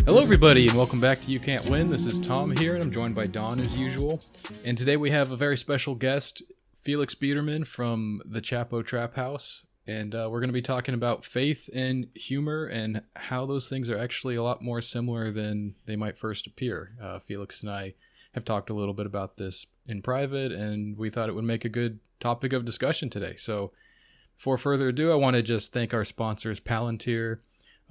Hello everybody and welcome back to You Can't Win. This is Tom here and I'm joined by Don as usual. And today we have a very special guest, Felix Biederman from the Chapo Trap House. And we're going to be talking about faith and humor and how those things are actually a lot more similar than they might first appear. Felix and I have talked a little bit about this in private and we thought it would make a good topic of discussion today. So before further ado, I want to just thank our sponsors, Palantir.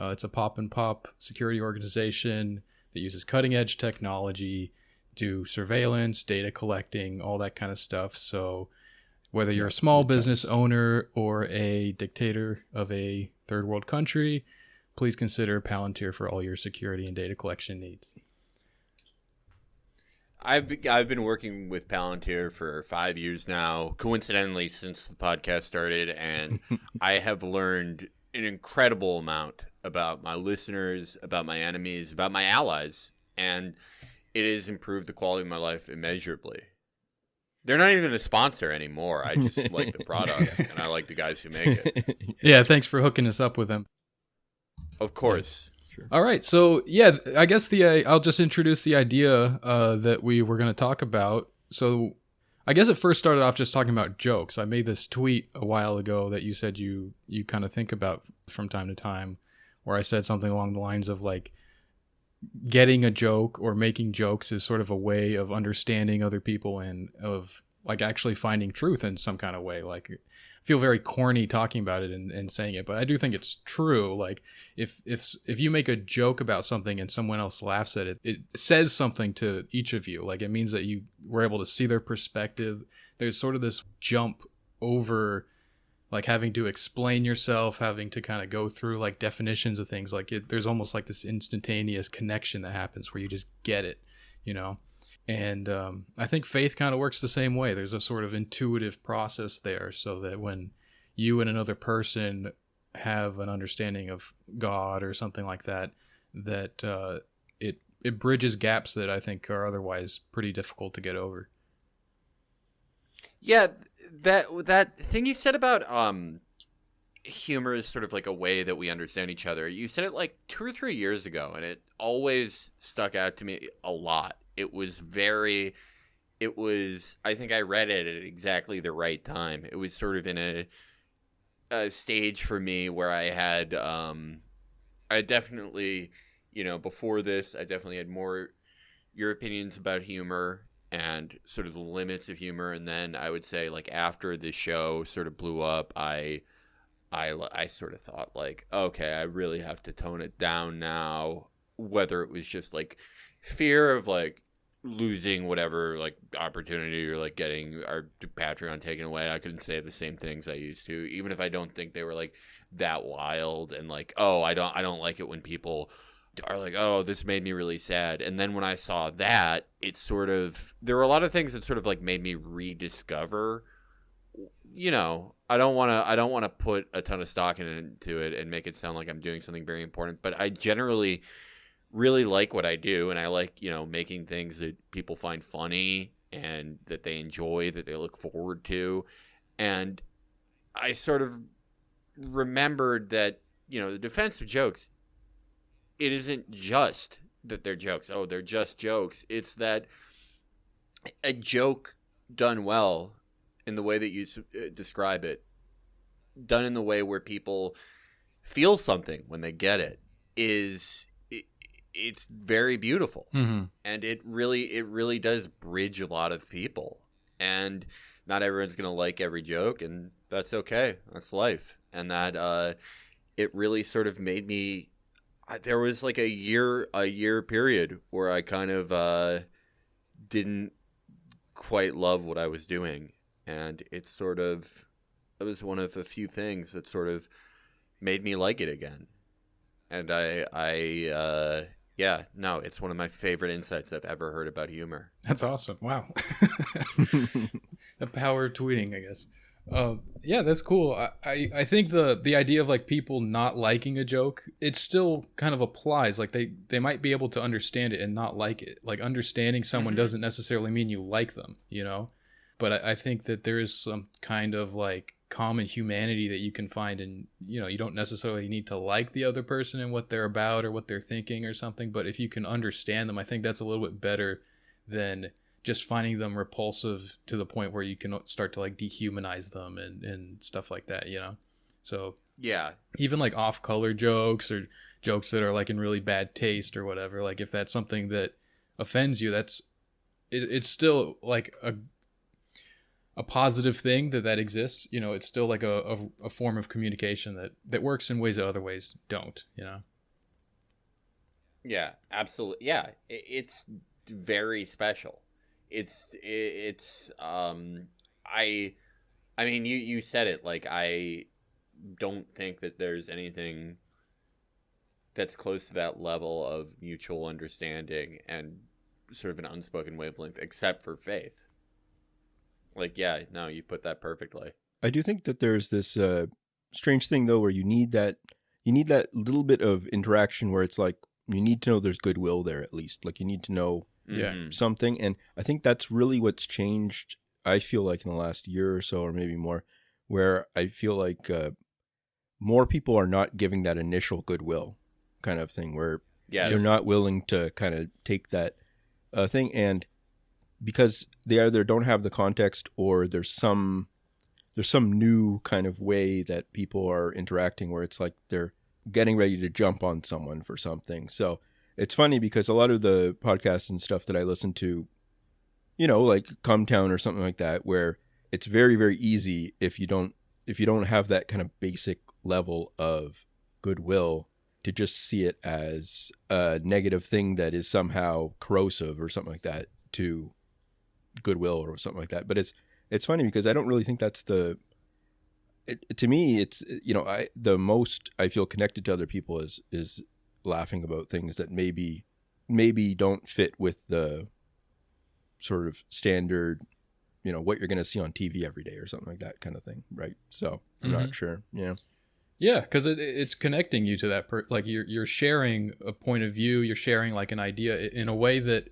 It's a pop security organization that uses cutting-edge technology, do surveillance, data collecting, all that kind of stuff. So whether you're a small business owner or a dictator of a third world country, please consider Palantir for all your security and data collection needs. I've been working with Palantir for 5 years now, coincidentally since the podcast started, and I have learned an incredible amount about my listeners, about my enemies, about my allies, and it has improved the quality of my life immeasurably. They're not even a sponsor anymore. I just like the product, and I like the guys who make it. Yeah, thanks for hooking us up with them. Of course. Sure. All right, so yeah, I guess I'll just introduce the idea that we were going to talk about. So I guess it first started off just talking about jokes. I made this tweet a while ago that you said you kind of think about from time to time, where I said something along the lines of like getting a joke or making jokes is sort of a way of understanding other people and of like actually finding truth in some kind of way. Like I feel very corny talking about it and saying it, but I do think it's true. Like if you make a joke about something and someone else laughs at it, it says something to each of you. Like it means that you were able to see their perspective. There's sort of this jump over like having to explain yourself, having to kind of go through like definitions of things. Like there's almost like this instantaneous connection that happens where you just get it, you know? And I think faith kind of works the same way. There's a sort of intuitive process there so that when you and another person have an understanding of God or something like that, that it bridges gaps that I think are otherwise pretty difficult to get over. Yeah, that thing you said about humor is sort of like a way that we understand each other. You said it like 2 or 3 years ago, and it always stuck out to me a lot. I think I read it at exactly the right time. It was sort of in a stage for me where I had, I definitely, before this, I definitely had more your opinions about humor and sort of the limits of humor. And then I would say like after the show sort of blew up, I sort of thought like, okay, I really have to tone it down now, whether it was just like fear of like losing whatever like opportunity or like getting our Patreon taken away. I couldn't say the same things I used to, even if I don't think they were like that wild and like, oh, I don't like it when people are like, oh, this made me really sad. And then when I saw that, it sort of, there were a lot of things that sort of like made me rediscover, I don't want to put a ton of stock into it and make it sound like I'm doing something very important, but I generally really like what I do, and I like, making things that people find funny and that they enjoy, that they look forward to. And I sort of remembered that, the defense of jokes, it isn't just that they're jokes. Oh, they're just jokes. It's that a joke done well in the way that you describe it, done in the way where people feel something when they get it, it's very beautiful. Mm-hmm. And it really does bridge a lot of people. And not everyone's going to like every joke, and that's okay. That's life. And that it really sort of made me, there was like a year period where I kind of didn't quite love what I was doing. And it was one of the few things that sort of made me like it again. And it's one of my favorite insights I've ever heard about humor. That's awesome. Wow. The power of tweeting, I guess. Yeah, that's cool. I think the idea of like people not liking a joke, it still kind of applies. Like they might be able to understand it and not like it. Like understanding someone doesn't necessarily mean you like them, But I think that there is some kind of like common humanity that you can find, and you don't necessarily need to like the other person and what they're about or what they're thinking or something, but if you can understand them, I think that's a little bit better than just finding them repulsive to the point where you can start to like dehumanize them and stuff like that, so Yeah. even like off-color jokes or jokes that are like in really bad taste or whatever, like if that's something that offends you, it's still like a positive thing that exists. It's still like a form of communication that works in ways that other ways don't. Yeah, absolutely. Yeah, it's very special. I mean, you said it. Like, I don't think that there's anything that's close to that level of mutual understanding and sort of an unspoken wavelength, except for faith. Like, yeah, no, you put that perfectly. I do think that there's this strange thing though, where you need that little bit of interaction where it's like you need to know there's goodwill there at least. Like you need to know something, and I think that's really what's changed. I feel like in the last year or so, or maybe more, where I feel like more people are not giving that initial goodwill kind of thing, where they're not willing to kind of take that thing, and because they either don't have the context or there's some new kind of way that people are interacting where it's like they're getting ready to jump on someone for something. So it's funny because a lot of the podcasts and stuff that I listen to, like Cumtown or something like that, where it's very, very easy if you don't have that kind of basic level of goodwill to just see it as a negative thing that is somehow corrosive or something like that to goodwill or something like that. But it's funny because I don't really think that's to me, it's, the most I feel connected to other people is laughing about things that maybe don't fit with the sort of standard, what you're going to see on TV every day or something like that kind of thing. Right. So I'm not sure. Yeah. Yeah. Cause it's connecting you to that like you're sharing a point of view, you're sharing like an idea in a way that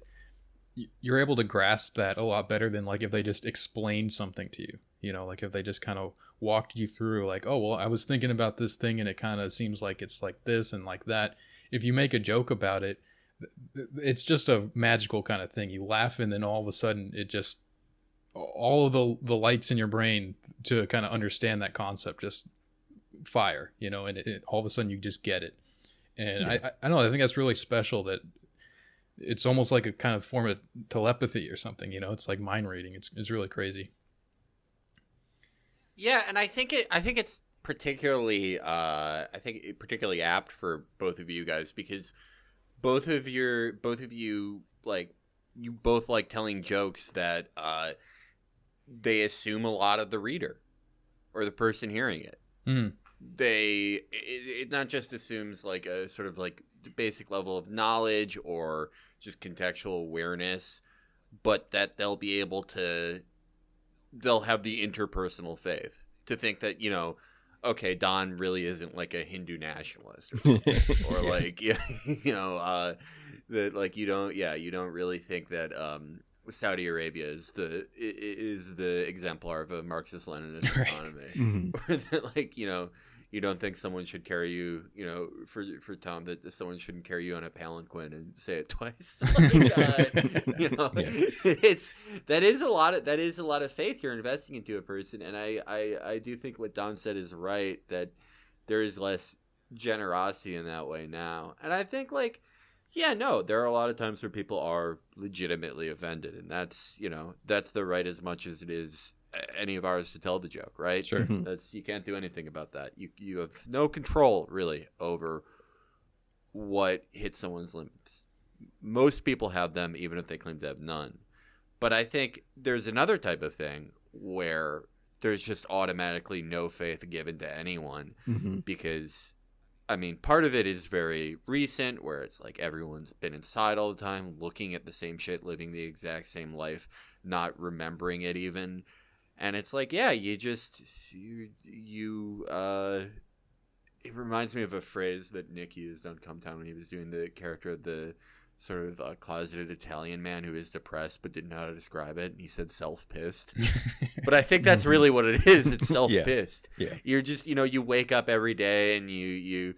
you're able to grasp that a lot better than like if they just explained something to you, like if they just kind of walked you through like, oh, well, I was thinking about this thing and it kind of seems like it's like this and like that. If you make a joke about it, it's just a magical kind of thing. You laugh and then all of a sudden it just, all of the lights in your brain to kind of understand that concept just fire, and all of a sudden you just get it. And yeah. I don't know, I think that's really special, that it's almost like a kind of form of telepathy or something, it's like mind reading. It's really crazy. Yeah. And I think it's particularly apt for both of you guys, because both of you, like, you both like telling jokes that they assume a lot of the reader or the person hearing it. Mm-hmm. It not just assumes like a sort of like basic level of knowledge or just contextual awareness, but that they'll have the interpersonal faith to think that, okay, Don really isn't like a Hindu nationalist or like, that like you don't really think that Saudi Arabia is the exemplar of a Marxist-Leninist economy, Mm-hmm. or that, like, you don't think someone should carry you, for Tom, that someone shouldn't carry you on a palanquin and say it twice. That is a lot of faith you're investing into a person, and I do think what Don said is right, that there is less generosity in that way now, and I think like, yeah, no, there are a lot of times where people are legitimately offended, and that's the right as much as it is any of ours to tell the joke, right? Sure. You can't do anything about that. You have no control really over what hits someone's limits. Most people have them, even if they claim to have none. But I think there's another type of thing where there's just automatically no faith given to anyone, because, I mean, part of it is very recent, where it's like everyone's been inside all the time, looking at the same shit, living the exact same life, not remembering it even. And it's like, yeah, it reminds me of a phrase that Nick used on Cumtown when he was doing the character of the sort of a closeted Italian man who is depressed but didn't know how to describe it, and he said self-pissed. But I think that's really what it is. It's self-pissed. Yeah. You're just, you wake up every day and you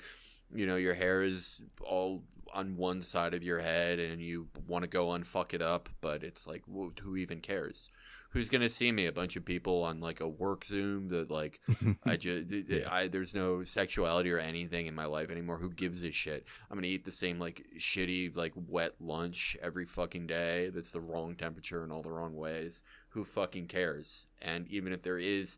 your hair is all on one side of your head and you want to go unfuck it up, but it's like, who even cares? Who's gonna see me? A bunch of people on like a work Zoom that like there's no sexuality or anything in my life anymore. Who gives a shit? I'm gonna eat the same like shitty like wet lunch every fucking day that's the wrong temperature in all the wrong ways. Who fucking cares? And even if there is,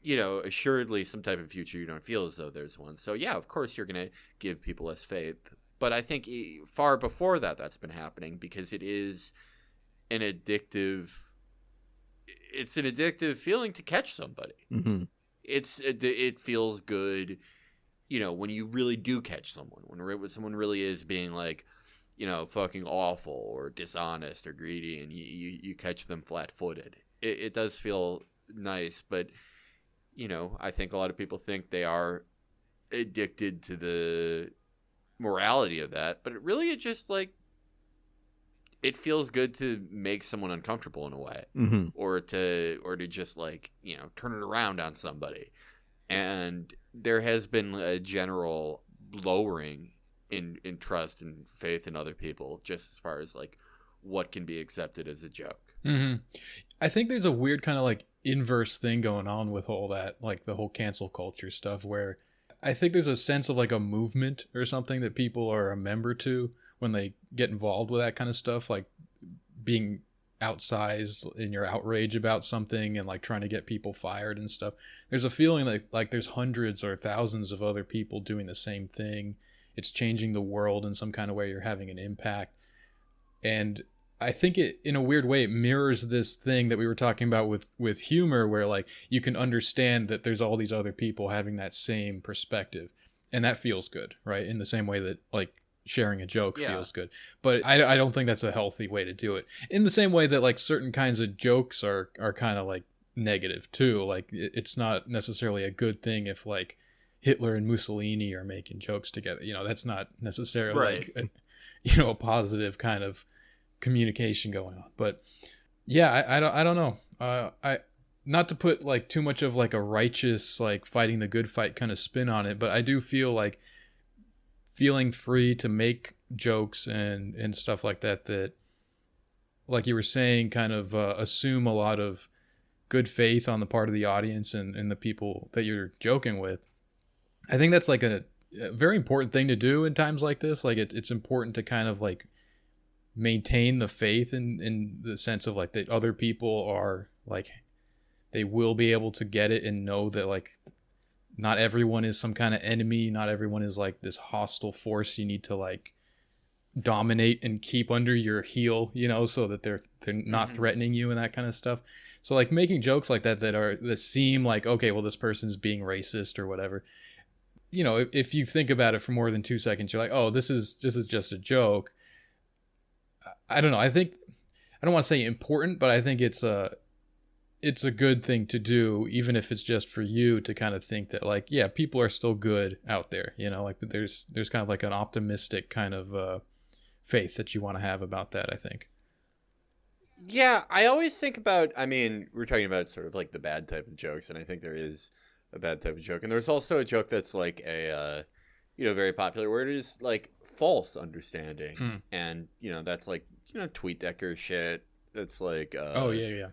assuredly some type of future, you don't feel as though there's one. So yeah, of course you're gonna give people less faith. But I think far before that, that's been happening because it is an addictive. It's an addictive feeling to catch somebody. Mm-hmm. It feels good, when you really do catch someone. When someone really is being like, fucking awful or dishonest or greedy, and you catch them flat-footed. It does feel nice, but I think a lot of people think they are addicted to the morality of that, but it just like. It feels good to make someone uncomfortable in a way, mm-hmm. or to just like, turn it around on somebody. And there has been a general lowering in trust and faith in other people, just as far as like what can be accepted as a joke. Mm-hmm. I think there's a weird kind of like inverse thing going on with all that, like the whole cancel culture stuff, where I think there's a sense of like a movement or something that people are a member to when they get involved with that kind of stuff, like being outsized in your outrage about something and like trying to get people fired and stuff. There's a feeling like there's hundreds or thousands of other people doing the same thing. It's changing the world in some kind of way. You're having an impact. And I think it, in a weird way, it mirrors this thing that we were talking about with humor, where like you can understand that there's all these other people having that same perspective. And that feels good, right? In the same way that like sharing a joke feels good. But I don't think that's a healthy way to do it. In the same way that like certain kinds of jokes are kind of like negative too. Like it's not necessarily a good thing if like Hitler and Mussolini are making jokes together. That's not necessarily like a positive kind of communication going on. But yeah, I don't know. I not to put like too much of like a righteous like fighting the good fight kind of spin on it, but I do feel like feeling free to make jokes and stuff like that like you were saying, kind of assume a lot of good faith on the part of the audience and the people that you're joking with. I think that's like a very important thing to do in times like this. Like it's important to kind of like maintain the faith in the sense of like that other people are like, they will be able to get it and know that like not everyone is some kind of enemy. Not everyone is like this hostile force you need to like dominate and keep under your heel, so that they're not threatening you and that kind of stuff. So like making jokes like that seem like, okay, well, this person's being racist or whatever. If you think about it for more than 2 seconds, you're like, oh, this is just a joke. I don't know. I think, I don't want to say important, but I think it's a good thing to do, even if it's just for you to kind of think that like, yeah, people are still good out there, like there's kind of like an optimistic kind of faith that you want to have about that, I think. Yeah, I always think about, we're talking about sort of like the bad type of jokes, and I think there is a bad type of joke. And there's also a joke that's like a, very popular, where it is like false understanding. And, that's like, TweetDecker shit. That's like, oh, yeah.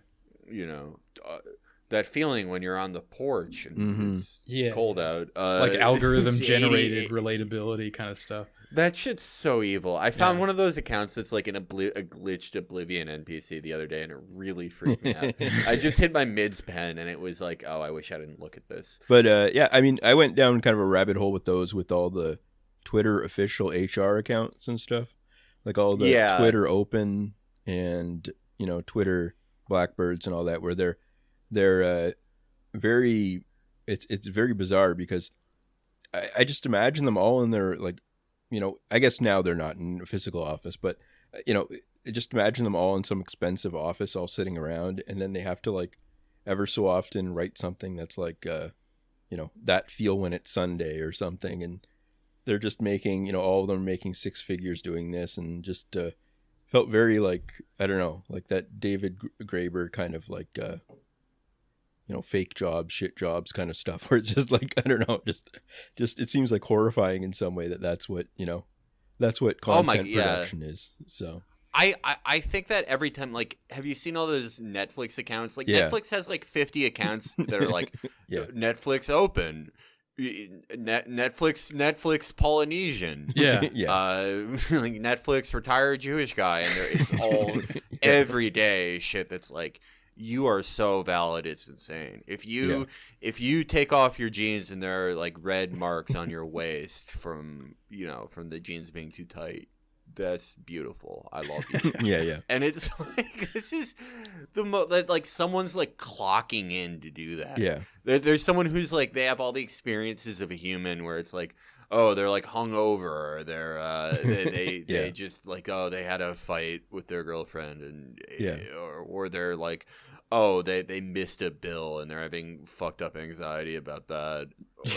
That feeling when you're on the porch and it's cold out. Like algorithm generated relatability kind of stuff. That shit's so evil. I found one of those accounts that's like a glitched Oblivion NPC the other day, and it really freaked me out. I just hit my mids pen, and it was like, oh, I wish I didn't look at this. But I went down kind of a rabbit hole with all the Twitter official HR accounts and stuff. Like all the Twitter Open and, Twitter Blackbirds and all that, where they're very, it's very bizarre, because I just imagine them all in their like, I guess now they're not in a physical office, but just imagine them all in some expensive office, all sitting around, and then they have to like ever so often write something that's like that feel when it's Sunday or something, and they're just making, all of them are making six figures doing this, and just felt very like, I don't know, like that David Graeber kind of like, fake jobs, shit jobs kind of stuff, where it's just like, I don't know, just it seems like horrifying in some way that's what, that's what content production is. So I think that every time, like, have you seen all those Netflix accounts? Like, Netflix has like 50 accounts that are like, Netflix open, Netflix Polynesian, like Netflix retired Jewish guy, and it's all every day shit that's like, you are so valid, it's insane. If you take off your jeans and there are like red marks on your waist from the jeans being too tight, that's beautiful. I love you. yeah. And it's like, this is the like someone's like clocking in to do that. Yeah. There's someone who's like, they have all the experiences of a human, where it's like, oh, they're like hungover, or they just like, oh, they had a fight with their girlfriend, and or they're like, oh, they missed a bill and they're having fucked up anxiety about that,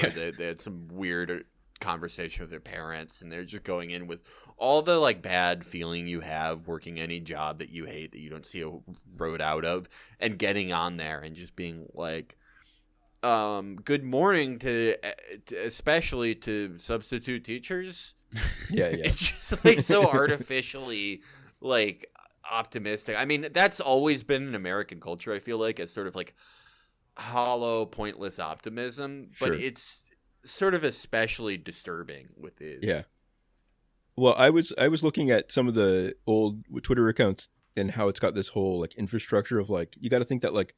or they had some weird conversation with their parents, and they're just going in with all the like bad feeling you have working any job that you hate, that you don't see a road out of, and getting on there and just being like, good morning to especially to substitute teachers. It's just like so artificially like optimistic. I mean, that's always been in American culture, I feel like, as sort of like hollow, pointless optimism, but it's sort of especially disturbing with this. Yeah. Well, I was looking at some of the old Twitter accounts and how it's got this whole like infrastructure of like, you got to think that like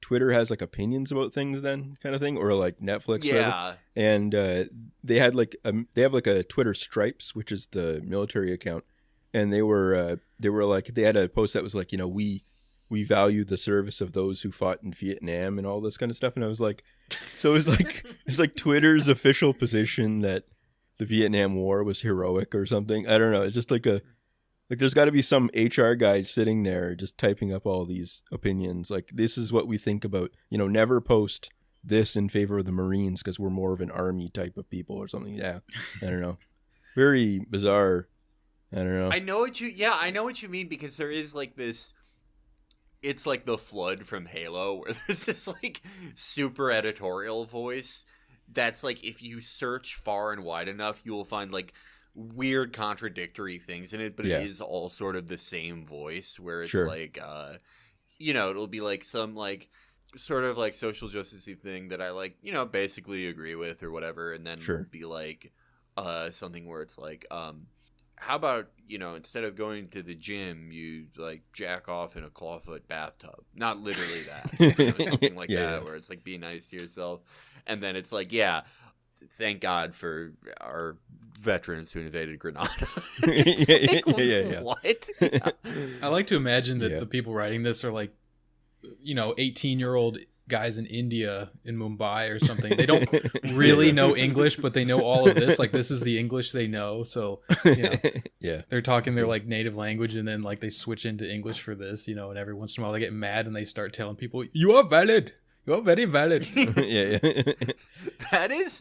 Twitter has like opinions about things then, kind of thing, or like Netflix. Yeah. And they have like a Twitter Stripes, which is the military account, and they were like, they had a post that was like, we value the service of those who fought in Vietnam and all this kind of stuff. And I was like, so it's like Twitter's official position that the Vietnam War was heroic or something. I don't know. It's just like there's got to be some HR guy sitting there just typing up all these opinions. Like, this is what we think about, never post this in favor of the Marines because we're more of an army type of people or something. Yeah. I don't know. Very bizarre. I don't know. I know what you mean, because there is like this, it's like the Flood from Halo, where there's this like super editorial voice that's like, if you search far and wide enough, you will find like weird contradictory things in it, but it is all sort of the same voice, where it's like, it'll be like some like sort of like social justice-y thing that I like, basically agree with or whatever, and then it'll be like something where it's like, how about, instead of going to the gym, you like jack off in a clawfoot bathtub? Not literally that. Something like that, where it's like, be nice to yourself. And then it's like, thank God for our veterans who invaded Grenada. What? I like to imagine that the people writing this are like, 18-year-old guys in India, in Mumbai or something. They don't really know English, but they know all of this. Like, this is the English they know. So, they're talking their like native language, and then like they switch into English for this, and every once in a while they get mad and they start telling people, "You are valid. You're very valid."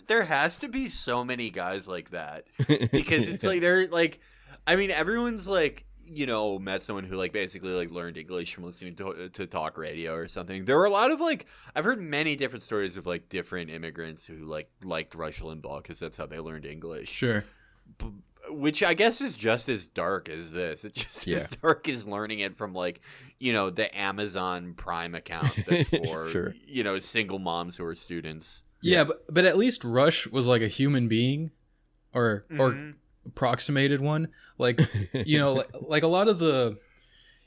There has to be so many guys like that, because it's like, they're like, I mean, everyone's like, met someone who like basically like learned English from listening to talk radio or something. There were a lot of like, I've heard many different stories of like different immigrants who liked Rush Limbaugh because that's how they learned English. Sure. Which I guess is just as dark as this. It's just as dark as learning it from like, the Amazon Prime account that's for, single moms who are students. Yeah, but at least Rush was like a human being, or approximated one. Like, like a lot of the,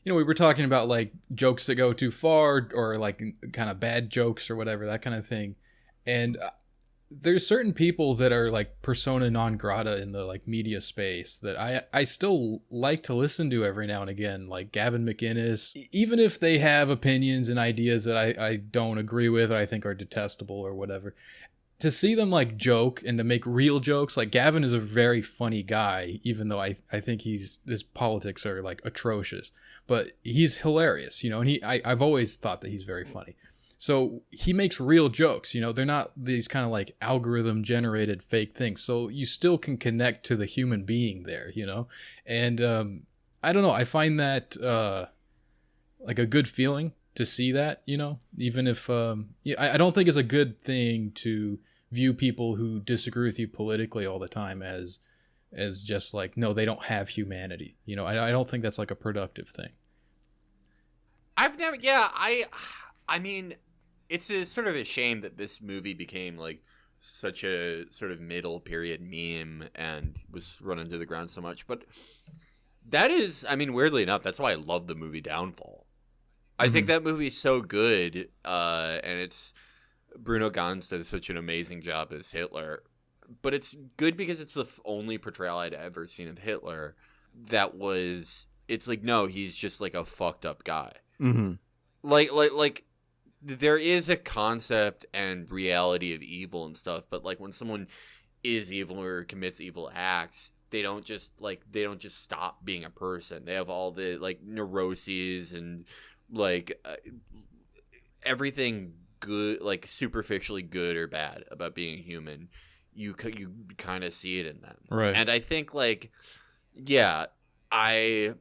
we were talking about like jokes that go too far, or like kind of bad jokes or whatever, that kind of thing. And there's certain people that are like persona non grata in the like media space that I still like to listen to every now and again, like Gavin McInnes, even if they have opinions and ideas that I don't agree with, I think are detestable or whatever. To see them like joke and to make real jokes, like Gavin is a very funny guy, even though I think his politics are like atrocious, but he's hilarious, and I've always thought that he's very funny. So he makes real jokes, you know, they're not these kind of like algorithm generated fake things. So you still can connect to the human being there, you know? And I don't know, I find that like a good feeling to see that, you know, even if yeah, I don't think it's a good thing to view people who disagree with you politically all the time as just like, no, they don't have humanity. You know, I don't think that's like a productive thing. I've never, yeah, I mean, it's a sort of a shame that this movie became like such a sort of middle period meme and was run into the ground so much. But that is, I mean, weirdly enough, that's why I love the movie Downfall. I think that movie is so good, and it's Bruno Ganz does such an amazing job as Hitler. But it's good because it's the only portrayal I'd ever seen of Hitler that was. It's like, no, he's just like a fucked up guy. Mm-hmm. Like there is a concept and reality of evil and stuff, but like when someone is evil or commits evil acts, they don't just stop being a person. They have all the like neuroses and like everything good, like superficially good or bad about being human. You kind of see it in them, right? And I think like, yeah, I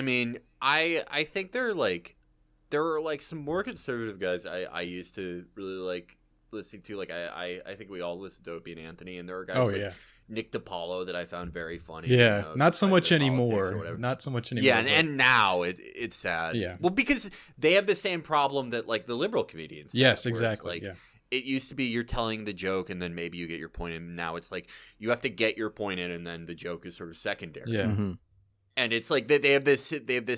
mean, I think there are like some more conservative guys I used to really like listening to. Like I think we all listened to Opie and Anthony, and there are guys like Nick DiPaolo that I found very funny. Yeah, you know, not so much anymore. Not so much anymore. Yeah, and now it's sad. Yeah. Well, because they have the same problem that like the liberal comedians have, yes, exactly. Like, yeah. It used to be you're telling the joke and then maybe you get your point in. Now it's like you have to get your point in and then the joke is sort of secondary. Yeah. Mm-hmm. And it's like they have the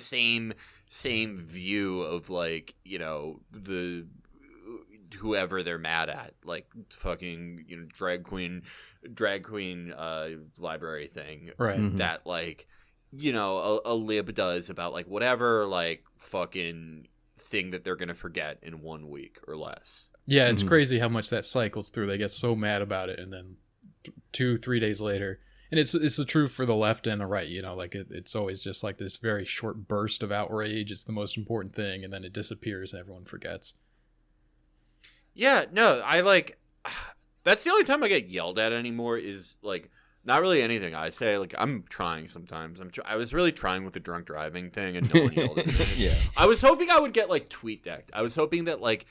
same view of like, you know, the whoever they're mad at, like fucking, you know, drag queen library thing, right? Mm-hmm. That like, you know, a lib does about like whatever like fucking thing that they're gonna forget in 1 week or less. Yeah, it's crazy how much that cycles through. They get so mad about it, and then 2-3 days later. And it's the truth for the left and the right, you know, like it's always just like this very short burst of outrage. It's the most important thing, and then it disappears and everyone forgets. Yeah, no, I like, that's the only time I get yelled at anymore is like, not really anything I say. Like, I'm trying sometimes. I was really trying with the drunk driving thing and no one yelled at me. Yeah. I was hoping I would get like tweet decked. I was hoping that like,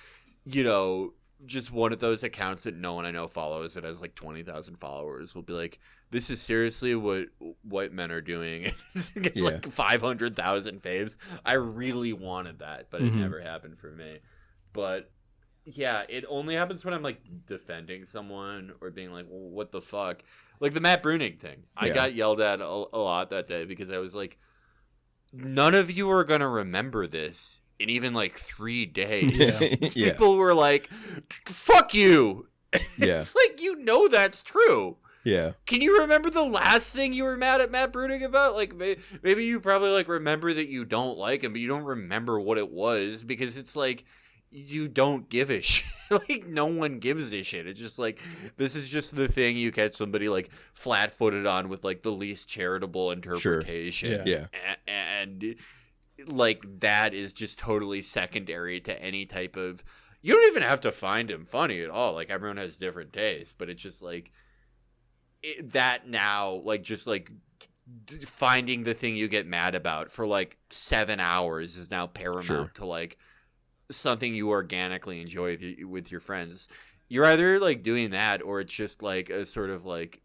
you know, just one of those accounts that no one I know follows that has like 20,000 followers will be like, this is seriously what white men are doing. It gets like 500,000 faves. I really wanted that, but it never happened for me. But yeah, it only happens when I'm like defending someone or being like, well, what the fuck? Like the Matt Bruning thing. I got yelled at a lot that day because I was like, none of you are going to remember this in even like 3 days. Yeah. People were like, fuck you. Yeah. It's like, you know, that's true. Yeah. Can you remember the last thing you were mad at Matt Bruning about? Like, maybe you probably like remember that you don't like him, but you don't remember what it was because it's like, you don't give a shit. Like, no one gives a shit. It's just like, this is just the thing you catch somebody like flat-footed on with like the least charitable interpretation. Sure. Yeah. And like, that is just totally secondary to any type of, you don't even have to find him funny at all. Like, everyone has different tastes, but it's just like, that now, like, just like finding the thing you get mad about for like 7 hours is now paramount to like something you organically enjoy with your friends. You're either like doing that or it's just like a sort of like,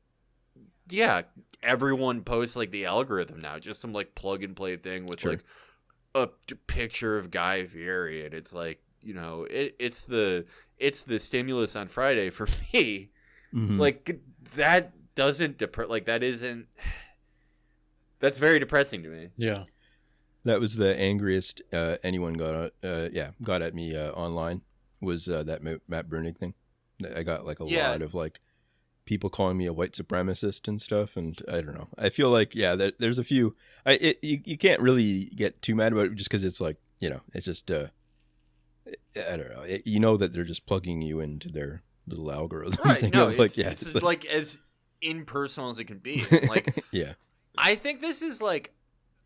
yeah, everyone posts like the algorithm now, just some like plug and play thing with like a picture of Guy Fieri, and it's like, you know, it's the stimulus on Friday for me. Like, that doesn't that's very depressing to me. Yeah. That was the angriest anyone got at me online was that Matt Bruning thing. I got like a lot of like people calling me a white supremacist and stuff, and I don't know. I feel like there's a few. You can't really get too mad about it just because it's like, you know, it's just I don't know. You know that they're just plugging you into their little algorithm. Right? Thing No, of, like, it's like as impersonal as it can be. Like, yeah. I think this is like,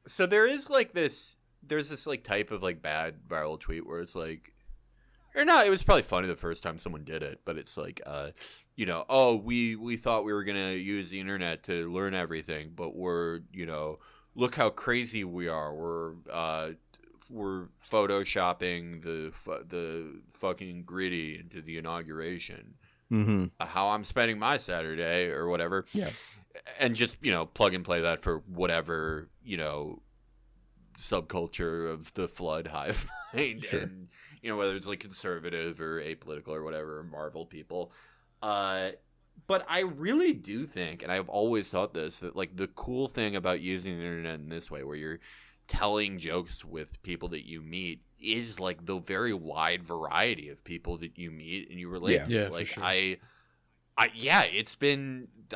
so there's this like type of like bad viral tweet where it's like, Or no, it was probably funny the first time someone did it, but it's like, you know, oh, we thought we were gonna use the internet to learn everything, but we're, you know, look how crazy we are. We're photoshopping the fucking gritty into the inauguration. Mm-hmm. How I'm spending my Saturday or whatever. Yeah. And just, you know, plug and play that for whatever, you know, subculture of the flood hive mind. Sure. And, you know, whether it's like conservative or apolitical or whatever, or Marvel people. But I really do think, and I've always thought this, that like the cool thing about using the internet in this way, where you're telling jokes with people that you meet, is like the very wide variety of people that you meet and you relate to. Yeah, Like for sure.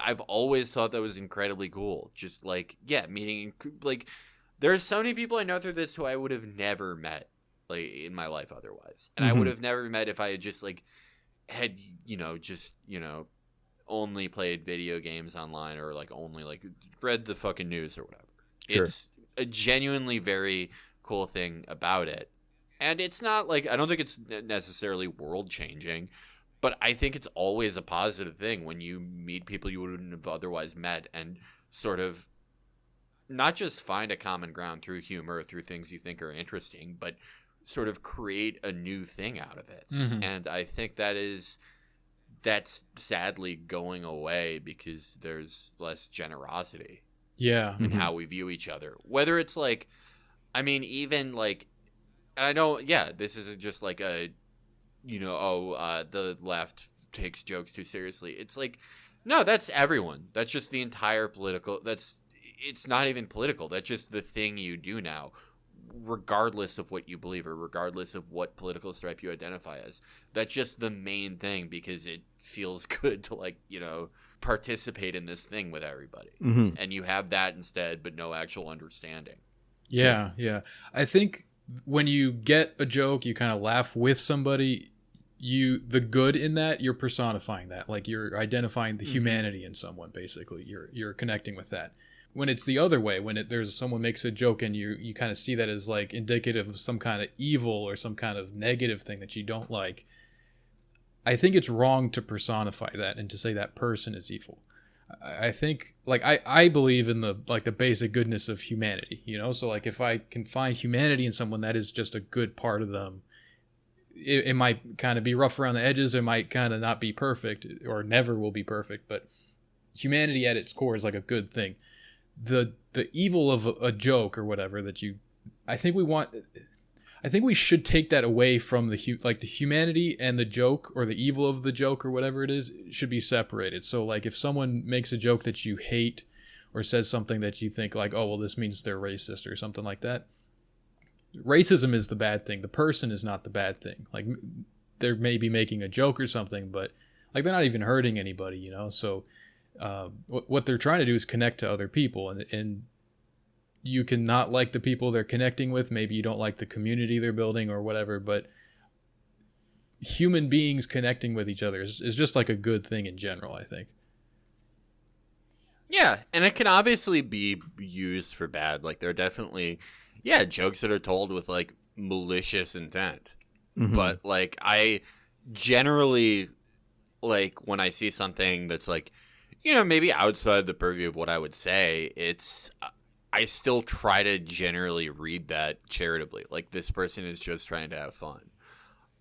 I've always thought that was incredibly cool. Just like, yeah, meeting, like, there's so many people I know through this who I would have never met, like, in my life otherwise. And I would have never met if I had just, like, only played video games online, or, like, only, like, read the fucking news or whatever. Sure. It's a genuinely very cool thing about it. And it's not, like, I don't think it's necessarily world-changing, but I think it's always a positive thing when you meet people you wouldn't have otherwise met, and sort of not just find a common ground through humor, through things you think are interesting, but sort of create a new thing out of it. Mm-hmm. And I think that's sadly going away because there's less generosity Yeah. in how we view each other. Whether it's like, I mean, even like, and I know, yeah, this isn't just like a, you know, the left takes jokes too seriously. It's like, no, that's everyone. That's just the entire political, it's not even political. That's just the thing you do now, regardless of what you believe or regardless of what political stripe you identify as. That's just the main thing, because it feels good to, like, you know, participate in this thing with everybody. Mm-hmm. And you have that instead, but no actual understanding. Yeah, yeah. I think when you get a joke, you kind of laugh with somebody, the good in that, you're personifying that. Like, you're identifying the humanity in someone, basically. You're connecting with that. When it's the other way, when there's someone makes a joke and you kind of see that as like indicative of some kind of evil or some kind of negative thing that you don't like, I think it's wrong to personify that and to say that person is evil. I think, like, I believe in the basic goodness of humanity, you know? So, like, if I can find humanity in someone, that is just a good part of them. It might kind of be rough around the edges. It might kind of not be perfect, or never will be perfect, but humanity at its core is like a good thing. The evil of a joke or whatever that I think we should take that away from the humanity and the joke, or the evil of the joke or whatever it is, should be separated. So, like, if someone makes a joke that you hate or says something that you think like, oh, well, this means they're racist or something like that, racism is the bad thing. The person is not the bad thing. Like, they're maybe making a joke or something, but, like, they're not even hurting anybody, you know? So what they're trying to do is connect to other people, and you can not like the people they're connecting with. Maybe you don't like the community they're building or whatever, but human beings connecting with each other is just like a good thing in general, I think. Yeah, and it can obviously be used for bad. Like, there are definitely, yeah, jokes that are told with, like, malicious intent. Mm-hmm. But, like, I generally, like, when I see something that's, like, you know, maybe outside the purview of what I would say, I still try to generally read that charitably. Like, this person is just trying to have fun.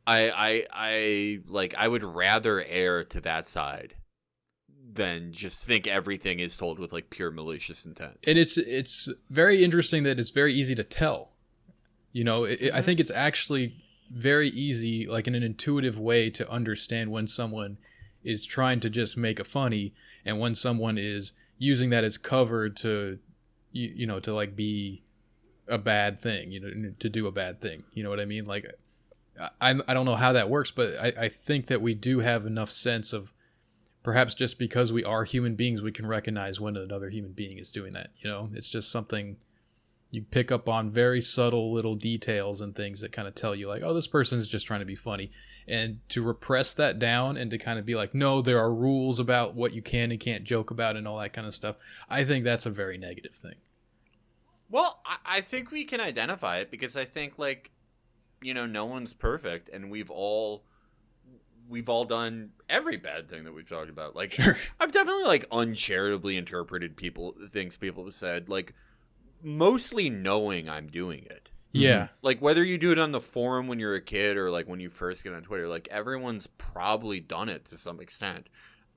I would rather err to that side than just think everything is told with, like, pure malicious intent. And it's very interesting that it's very easy to tell. You know, I think it's actually very easy, like, in an intuitive way, to understand when someone is trying to just make a funny, and when someone is using that as cover to, you know, to, like, be a bad thing, you know, to do a bad thing. You know what I mean? Like, I don't know how that works, but I think that we do have enough sense of, perhaps just because we are human beings, we can recognize when another human being is doing that. You know, it's just something you pick up on, very subtle little details and things that kind of tell you, like, oh, this person is just trying to be funny. And to repress that down and to kind of be like, no, there are rules about what you can and can't joke about and all that kind of stuff, I think that's a very negative thing. Well, I think we can identify it, because I think, like, no one's perfect, and we've all done every bad thing that we've talked about. Like, Sure. I've definitely like uncharitably interpreted things people have said, like mostly knowing I'm doing it. Yeah. Like, whether you do it on the forum when you're a kid or like when you first get on Twitter, like everyone's probably done it to some extent,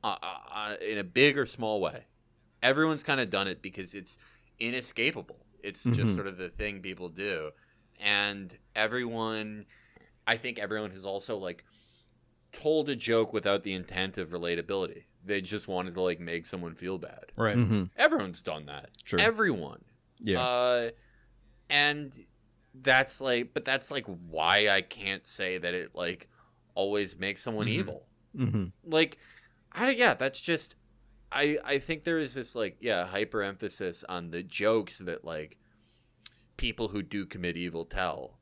in a big or small way. Everyone's kind of done it because it's inescapable. It's just sort of the thing people do. And I think everyone has also like told a joke without the intent of relatability. They just wanted to like make someone feel bad. Right. Everyone's done that. Sure. Everyone. Yeah. And that's like why I can't say that it like always makes someone evil. Like, that's just, I think there is this like, hyper emphasis on the jokes that like people who do commit evil tell,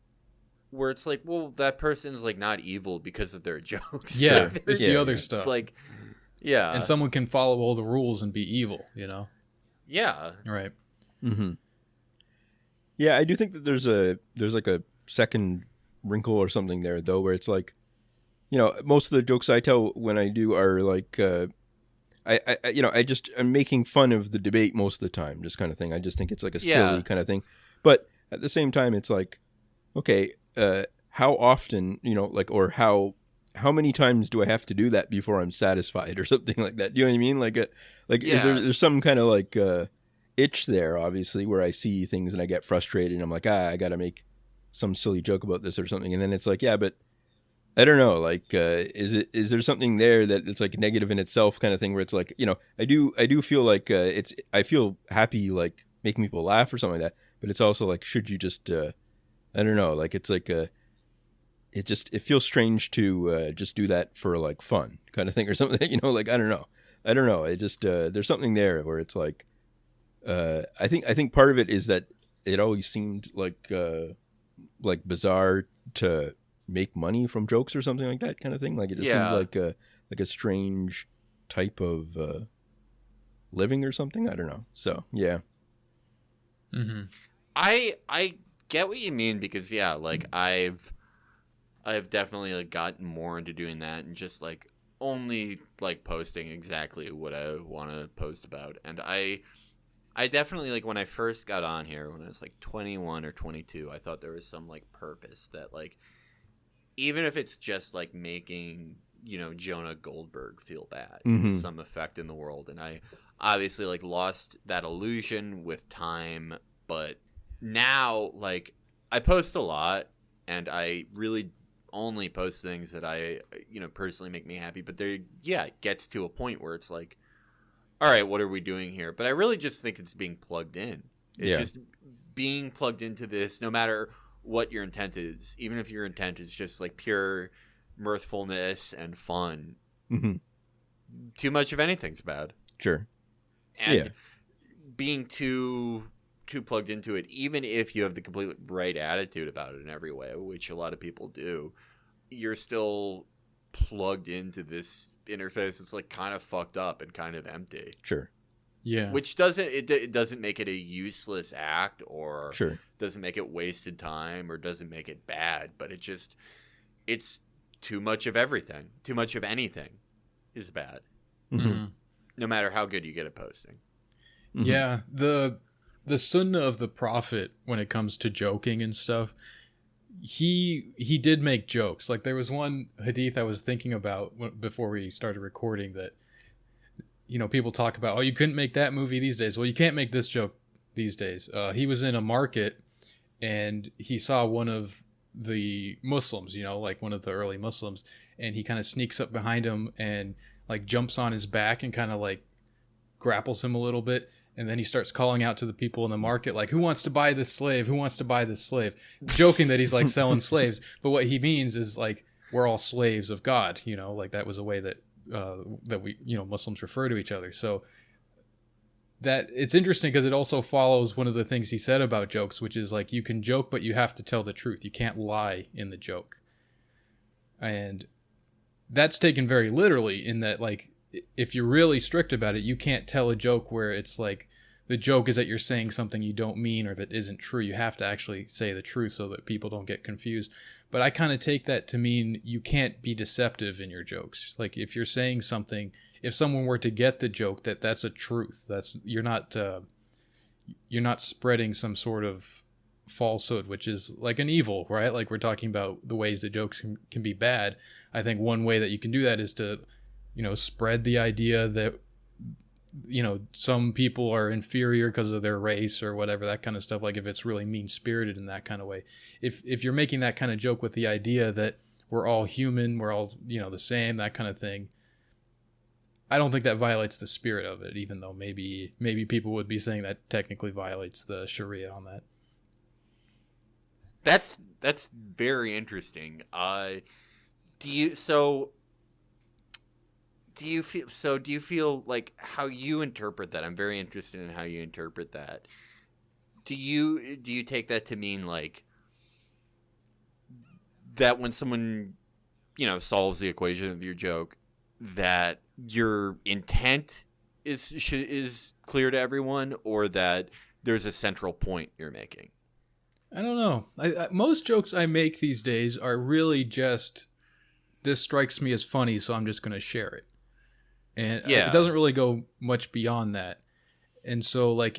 where it's like, well, that person's like not evil because of their jokes. Yeah. Like, It's the other stuff. It's like, yeah. And someone can follow all the rules and be evil, Yeah. Right. Yeah, I do think that there's like a second wrinkle or something there though, where it's like, most of the jokes I tell when I do are like, I'm making fun of the debate most of the time, just kind of thing. I just think it's like a silly kind of thing. But at the same time, it's like, okay, how often, or how many times do I have to do that before I'm satisfied or something like that? Do you know what I mean? Like, is there's some kind of like itch there, obviously, where I see things and I get frustrated and I'm like, I got to make some silly joke about this or something. And then it's like, yeah, but I don't know, like, is there something there that it's like negative in itself kind of thing where it's like, I do feel like I feel happy, like making people laugh or something like that. But it's also like, should you just, I don't know, like it's like it feels strange to just do that for like fun kind of thing or something, like, I don't know. It just, there's something there where it's like, I think part of it is that it always seemed like bizarre to make money from jokes or something like that kind of thing. Like it just seemed like a strange type of living or something. I don't know. So yeah. I get what you mean because like I've definitely like gotten more into doing that and just like only like posting exactly what I want to post about. And I definitely, like, when I first got on here, when I was like 21 or 22, I thought there was some like purpose that like, even if it's just like making, Jonah Goldberg feel bad, some effect in the world. And I obviously like lost that illusion with time, but now like I post a lot and I really only post things that I, personally make me happy. But it gets to a point where it's like, all right, what are we doing here? But I really just think it's being plugged in. It's just being plugged into this, no matter what your intent is. Even if your intent is just like pure mirthfulness and fun. Too much of anything's bad. Sure. And being too plugged into it, even if you have the complete right attitude about it in every way, which a lot of people do, you're still plugged into this interface. It's like kind of fucked up and kind of empty. Sure. Yeah. Which doesn't make it a useless act or sure. doesn't make it wasted time or doesn't make it bad, but it's too much of everything. Too much of anything is bad. No matter how good you get at posting. Yeah. The sunnah of the prophet when it comes to joking and stuff, he did make jokes. Like there was one hadith I was thinking about before we started recording that, people talk about, oh, you couldn't make that movie these days. Well, you can't make this joke these days. He was in a market and he saw one of the Muslims, like one of the early Muslims, and he kind of sneaks up behind him and like jumps on his back and kind of like grapples him a little bit. And then he starts calling out to the people in the market, like, who wants to buy this slave? Who wants to buy this slave? Joking that he's like selling slaves. But what he means is like, we're all slaves of God, like that was a way that we, Muslims refer to each other. So that it's interesting because it also follows one of the things he said about jokes, which is like, you can joke, but you have to tell the truth. You can't lie in the joke. And that's taken very literally in that, like, if you're really strict about it, you can't tell a joke where it's like the joke is that you're saying something you don't mean or that isn't true. You have to actually say the truth so that people don't get confused. But I kind of take that to mean you can't be deceptive in your jokes. Like if you're saying something, if someone were to get the joke that's a truth, that's you're not spreading some sort of falsehood, which is like an evil, right? Like we're talking about the ways that jokes can be bad. I think one way that you can do that is to, spread the idea that, some people are inferior because of their race or whatever, that kind of stuff. Like if it's really mean spirited in that kind of way, if you're making that kind of joke with the idea that we're all human, we're all, the same, that kind of thing, I don't think that violates the spirit of it, even though maybe people would be saying that technically violates the Sharia on that. That's very interesting. Do you feel like how you interpret that? I'm very interested in how you interpret that. Do you take that to mean like that when someone, solves the equation of your joke, that your intent is clear to everyone, or that there's a central point you're making? I don't know. Most jokes I make these days are really just, this strikes me as funny, so I'm just going to share it. And it doesn't really go much beyond that. And so I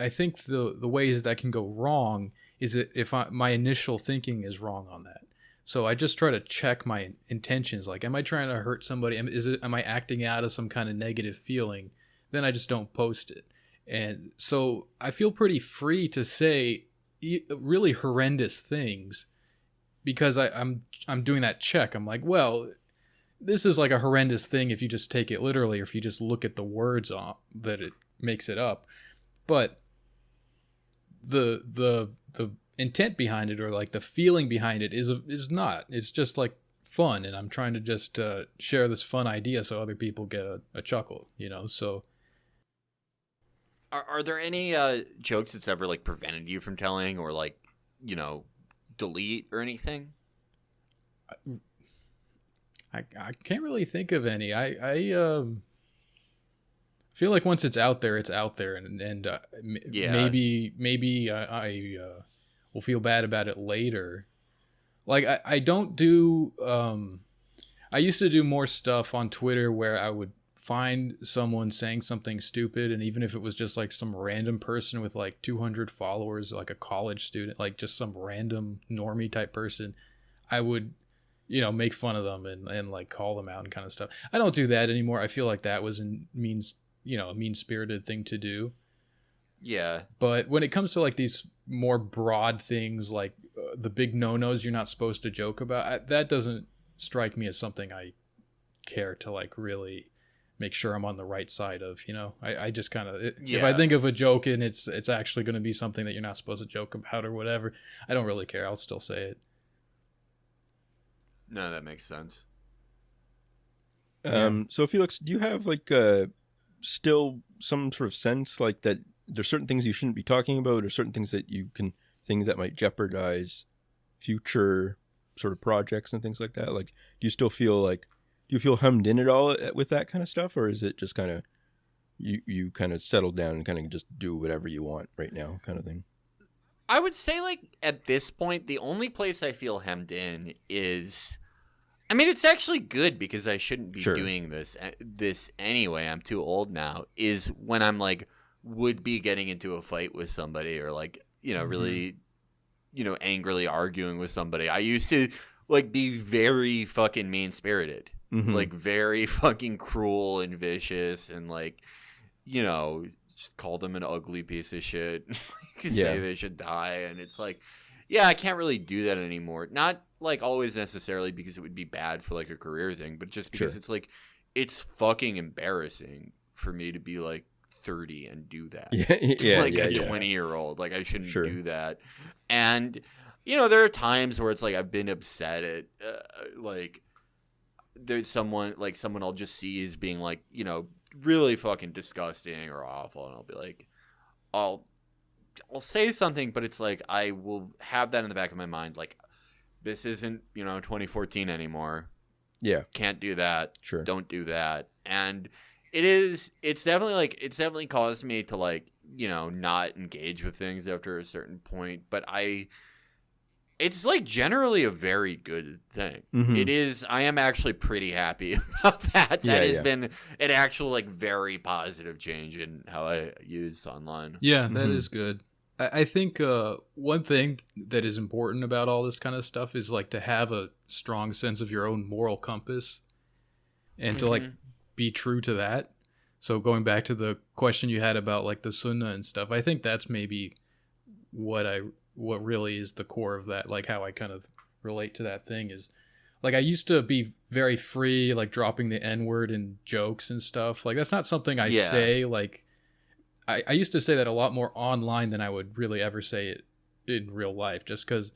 think the ways that can go wrong is that if my initial thinking is wrong on that. So I just try to check my intentions. Like, am I trying to hurt somebody? Am I acting out of some kind of negative feeling? Then I just don't post it. And so I feel pretty free to say really horrendous things because I'm doing that check. I'm like, well, this is like a horrendous thing if you just take it literally, or if you just look at the words that it makes it up. But the intent behind it, or like the feeling behind it, is not. It's just like fun, and I'm trying to just share this fun idea so other people get a chuckle, So are there any jokes that's ever like prevented you from telling, or like delete or anything? I can't really think of any. I feel like once it's out there, and maybe I will feel bad about it later. Like I don't do. I used to do more stuff on Twitter where I would find someone saying something stupid, and even if it was just like some random person with like 200 followers, like a college student, like just some random normie type person, I would make fun of them and like call them out and kind of stuff. I don't do that anymore. I feel like that was a mean-spirited thing to do. Yeah. But when it comes to like these more broad things, like the big no-nos you're not supposed to joke about, that doesn't strike me as something I care to like really make sure I'm on the right side of. I just kind of, if I think of a joke and it's actually going to be something that you're not supposed to joke about or whatever, I don't really care. I'll still say it. No, that makes sense. So Felix, do you have like still some sort of sense like that there's certain things you shouldn't be talking about, or certain things that might jeopardize future sort of projects and things like that? Like, do you feel hemmed in at all with that kind of stuff, or is it just kind of you kind of settle down and kind of just do whatever you want right now, kind of thing? I would say, like, at this point, the only place I feel hemmed in is, I mean, it's actually good because I shouldn't be doing this anyway. I'm too old now. Is when I'm like would be getting into a fight with somebody, or like really angrily arguing with somebody. I used to like be very fucking mean spirited, like very fucking cruel and vicious, and like just call them an ugly piece of shit, say they should die, and it's like, I can't really do that anymore. Not like always necessarily because it would be bad for like a career thing, but just because it's like, it's fucking embarrassing for me to be like 30 and do that. Like a 20-year-old. Like I shouldn't do that. And there are times where it's like I've been upset at like there's someone I'll just see as being like, really fucking disgusting or awful, and I'll be like, I'll say something, but it's like I will have that in the back of my mind, like, this isn't 2014 anymore. Can't do that. Don't do that. And it's definitely caused me to like not engage with things after a certain point, but I it's like generally a very good thing. Mm-hmm. It is. I am actually pretty happy about that. That has yeah. been an actual like very positive change in how I use online. Yeah, that is good. I think one thing that is important about all this kind of stuff is like to have a strong sense of your own moral compass and to like be true to that. So going back to the question you had about like the sunnah and stuff, I think that's maybe what really is the core of that, like how I kind of relate to that thing is like I used to be very free, like dropping the N-word in jokes and stuff. Like that's not something I say. Like I used to say that a lot more online than I would really ever say it in real life, just because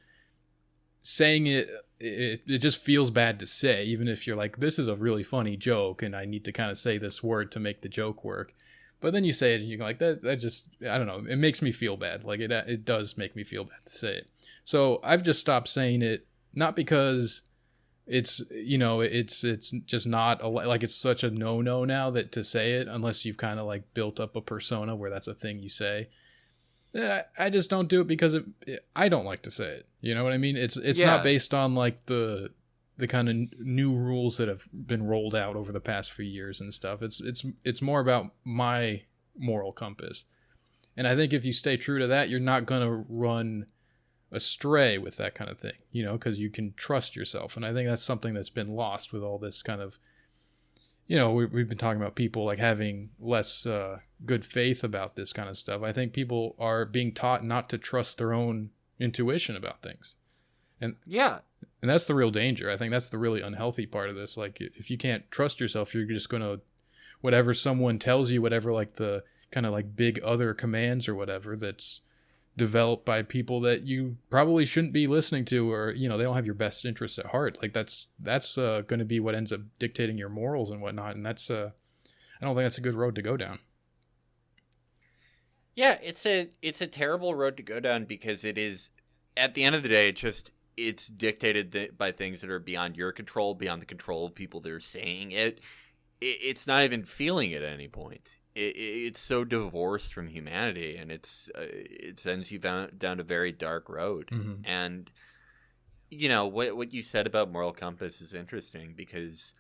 saying it just feels bad to say, even if you're like, this is a really funny joke and I need to kind of say this word to make the joke work. But then you say it and you're like, that just, I don't know, it makes me feel bad. Like it does make me feel bad to say it. So I've just stopped saying it, not because it's, you know, it's just not like it's such a no now that to say it, unless you've kind of like built up a persona where that's a thing you say. I just don't do it because I don't like to say it. You know what I mean? It's not based on like the kind of new rules that have been rolled out over the past few years and stuff. It's more about my moral compass. And I think if you stay true to that, you're not going to run astray with that kind of thing, you know, because you can trust yourself. And I think that's something that's been lost with all this kind of, you know, we've been talking about people like having less good faith about this kind of stuff. I think people are being taught not to trust their own intuition about things. And that's the real danger. I think that's the really unhealthy part of this. Like if you can't trust yourself, you're just going to, whatever someone tells you, whatever like the kind of like big other commands or whatever that's developed by people that you probably shouldn't be listening to, or, you know, they don't have your best interests at heart. Like that's going to be what ends up dictating your morals and whatnot. And that's, I don't think that's a good road to go down. Yeah, it's a terrible road to go down because it is, at the end of the day, it's dictated by things that are beyond your control, beyond the control of people that are saying it. It's not even feeling it at any point. It's so divorced from humanity, and it sends you down a very dark road. Mm-hmm. And you know what you said about moral compass is interesting, because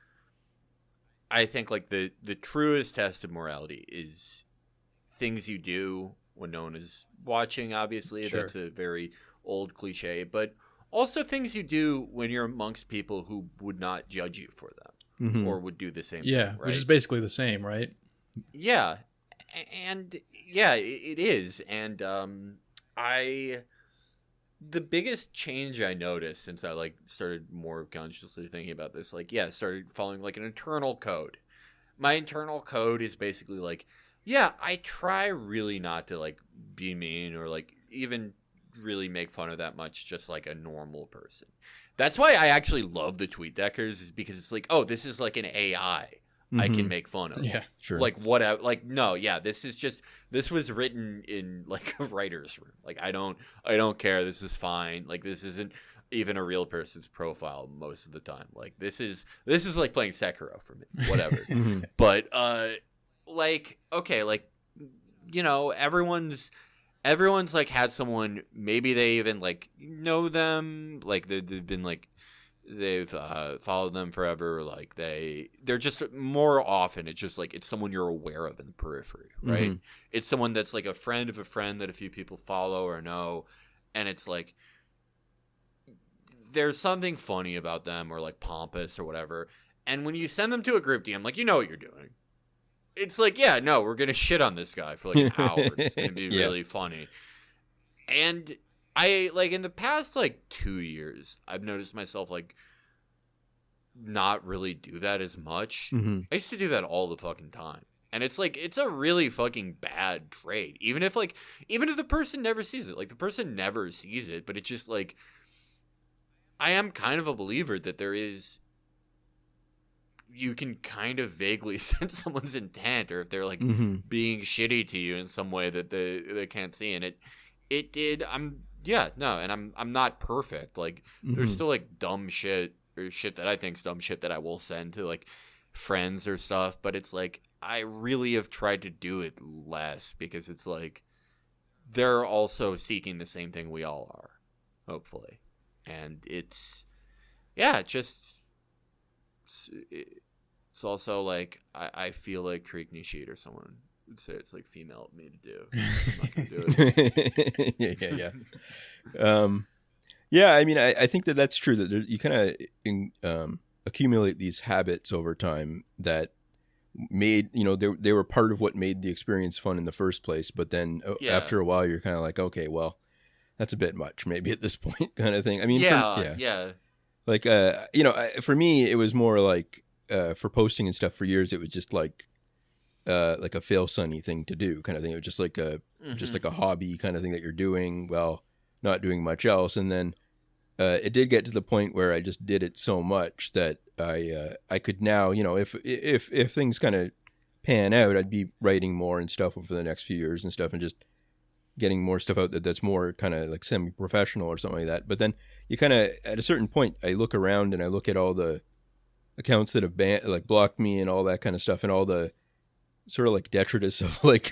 I think like the truest test of morality is things you do when no one is watching. Obviously, Sure. That's a very old cliche, but also things you do when you're amongst people who would not judge you for them or would do the same thing, right? Which is basically the same, right? Yeah, and yeah, it is. And the biggest change I noticed since I like started more consciously thinking about this, like, started following like an internal code. My internal code is basically like, I try really not to like be mean or like even really make fun of that much, just like a normal person. That's why I actually love the TweetDeckers, is because it's like, oh, this is like an AI I can make fun of. Yeah, sure. Like what? Like no, this was written in like a writer's room. Like I don't care. This is fine. Like this isn't even a real person's profile most of the time. Like this is like playing Sekiro for me. Whatever. But like okay, like, you know, everyone's like had someone, maybe they even like know them, like they've been like, they've followed them forever, like they're just more often it's just like it's someone you're aware of in the periphery, right? It's someone that's like a friend of a friend that a few people follow or know, and it's like there's something funny about them or like pompous or whatever, and when you send them to a group DM, like, you know what you're doing. It's like, we're gonna shit on this guy for like an hour. It's gonna be really funny. And I like in the past like 2 years, I've noticed myself like not really do that as much. I used to do that all the fucking time, and it's like it's a really fucking bad trait. Even if the person never sees it, like the person never sees it, but it's just like I am kind of a believer that you can kind of vaguely sense someone's intent, or if they're like being shitty to you in some way that they can't see, and it did. And I'm not perfect. Like there's still like dumb shit or shit that I think's dumb shit that I will send to like friends or stuff, but it's like I really have tried to do it less, because it's like they're also seeking the same thing we all are, hopefully. And it's also like I feel like Creek Nishid or someone would say it's like female of me to do. I'm not gonna do it. Yeah. I mean, I think that's true, that you kind of accumulate these habits over time that made, they were part of what made the experience fun in the first place. But then after a while, you're kind of like, okay, well, that's a bit much maybe at this point, kind of thing. I mean, like, for me, it was more like, for posting and stuff for years, it was just like a fail sunny thing to do, kind of thing. It was just like a hobby kind of thing that you're doing while not doing much else. And then it did get to the point where I just did it so much that I could now, if things kind of pan out, I'd be writing more and stuff over the next few years and stuff, and just getting more stuff out that's more kind of like semi-professional or something like that. But then you kind of, at a certain point, I look around and I look at all the accounts that have blocked me and all that kind of stuff, and all the sort of like detritus of like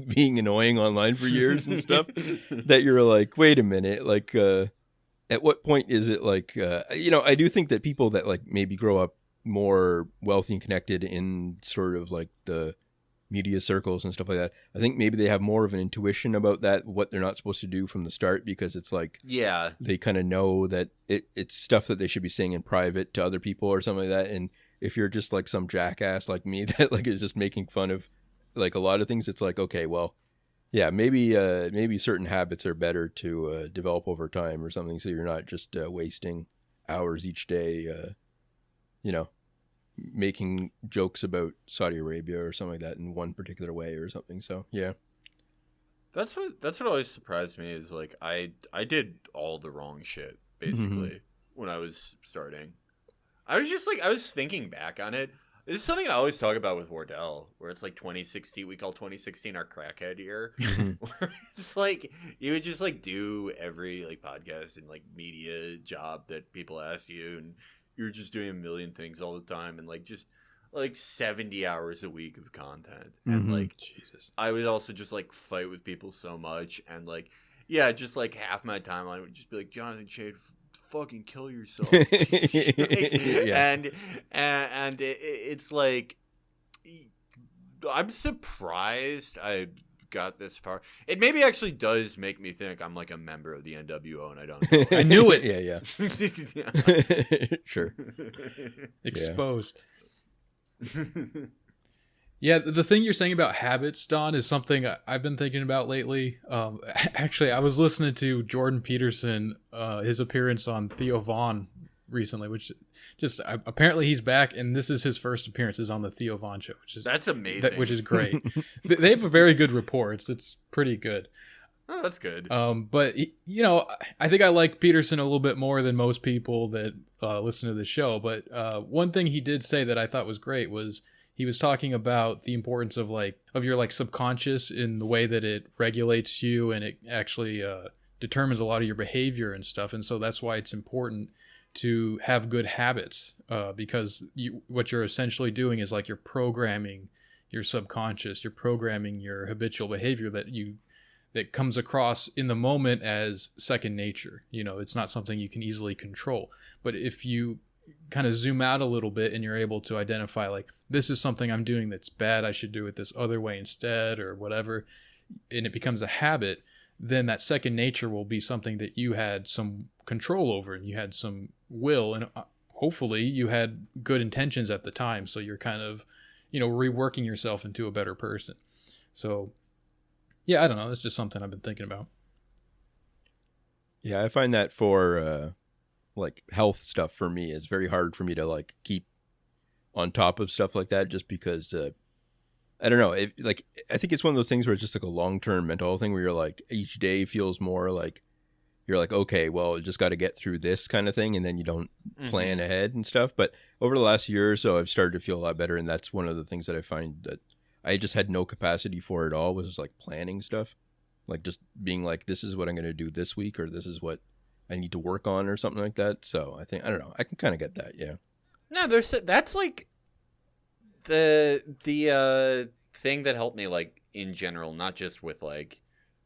being annoying online for years and stuff, that you're like, wait a minute, like at what point is it like I do think that people that like maybe grow up more wealthy and connected in sort of like the media circles and stuff like that, I think maybe they have more of an intuition about that, what they're not supposed to do from the start, because it's like, they kind of know that it's stuff that they should be saying in private to other people or something like that. And if you're just like some jackass like me that like is just making fun of like a lot of things, it's like, okay, well, yeah, maybe certain habits are better to develop over time or something, so you're not just wasting hours each day making jokes about Saudi Arabia or something like that in one particular way or something. So yeah, that's what always surprised me, is like I did all the wrong shit basically when I was starting. I was thinking back on it. This is something I always talk about with Wardell, where it's like 2016. We call 2016 our crackhead year. Where it's like you would just like do every like podcast and like media job that people ask you, and you're just doing a million things all the time, and like just like 70 hours a week of content. And like, Jesus, I would also just like fight with people so much, and like, just like half my timeline would just be like, Jonathan Shade, fucking kill yourself. And it's like, I'm surprised I got this far. It maybe actually does make me think I'm like a member of the NWO, and I don't know. I knew it. Yeah. Sure. Exposed. Yeah, the thing you're saying about habits, Don, is something I've been thinking about lately. Actually, I was listening to Jordan Peterson, his appearance on Theo Von recently, which just apparently he's back, and this is his first appearance is on the Theo Von show, that's amazing. Which is great. They have a very good rapport. It's pretty good. Oh, that's good. But I think I like Peterson a little bit more than most people that listen to the show. But one thing he did say that I thought was great was he was talking about the importance of your subconscious in the way that it regulates you, and it actually determines a lot of your behavior and stuff. And so that's why it's important to have good habits, because what you're essentially doing is like you're programming your subconscious, you're programming your habitual behavior that comes across in the moment as second nature. It's not something you can easily control. But if you kind of zoom out a little bit and you're able to identify like, this is something I'm doing that's bad, I should do it this other way instead or whatever, and it becomes a habit, then that second nature will be something that you had some control over and you had some will, and hopefully you had good intentions at the time. So you're kind of, reworking yourself into a better person. So yeah, I don't know. It's just something I've been thinking about. Yeah, I find that for like health stuff for me, it's very hard for me to like keep on top of stuff like that, just because I don't know. I think it's one of those things where it's just like a long-term mental thing where you're like, each day feels more like you're like, okay, well, just got to get through this kind of thing, and then you don't plan ahead and stuff. But over the last year or so, I've started to feel a lot better, and that's one of the things that I find that I just had no capacity for at all, was like planning stuff, like just being like, this is what I'm going to do this week, or this is what I need to work on or something like that. So I don't know. I can kind of get that. Yeah. No, that's like the thing that helped me, like in general, not just with like,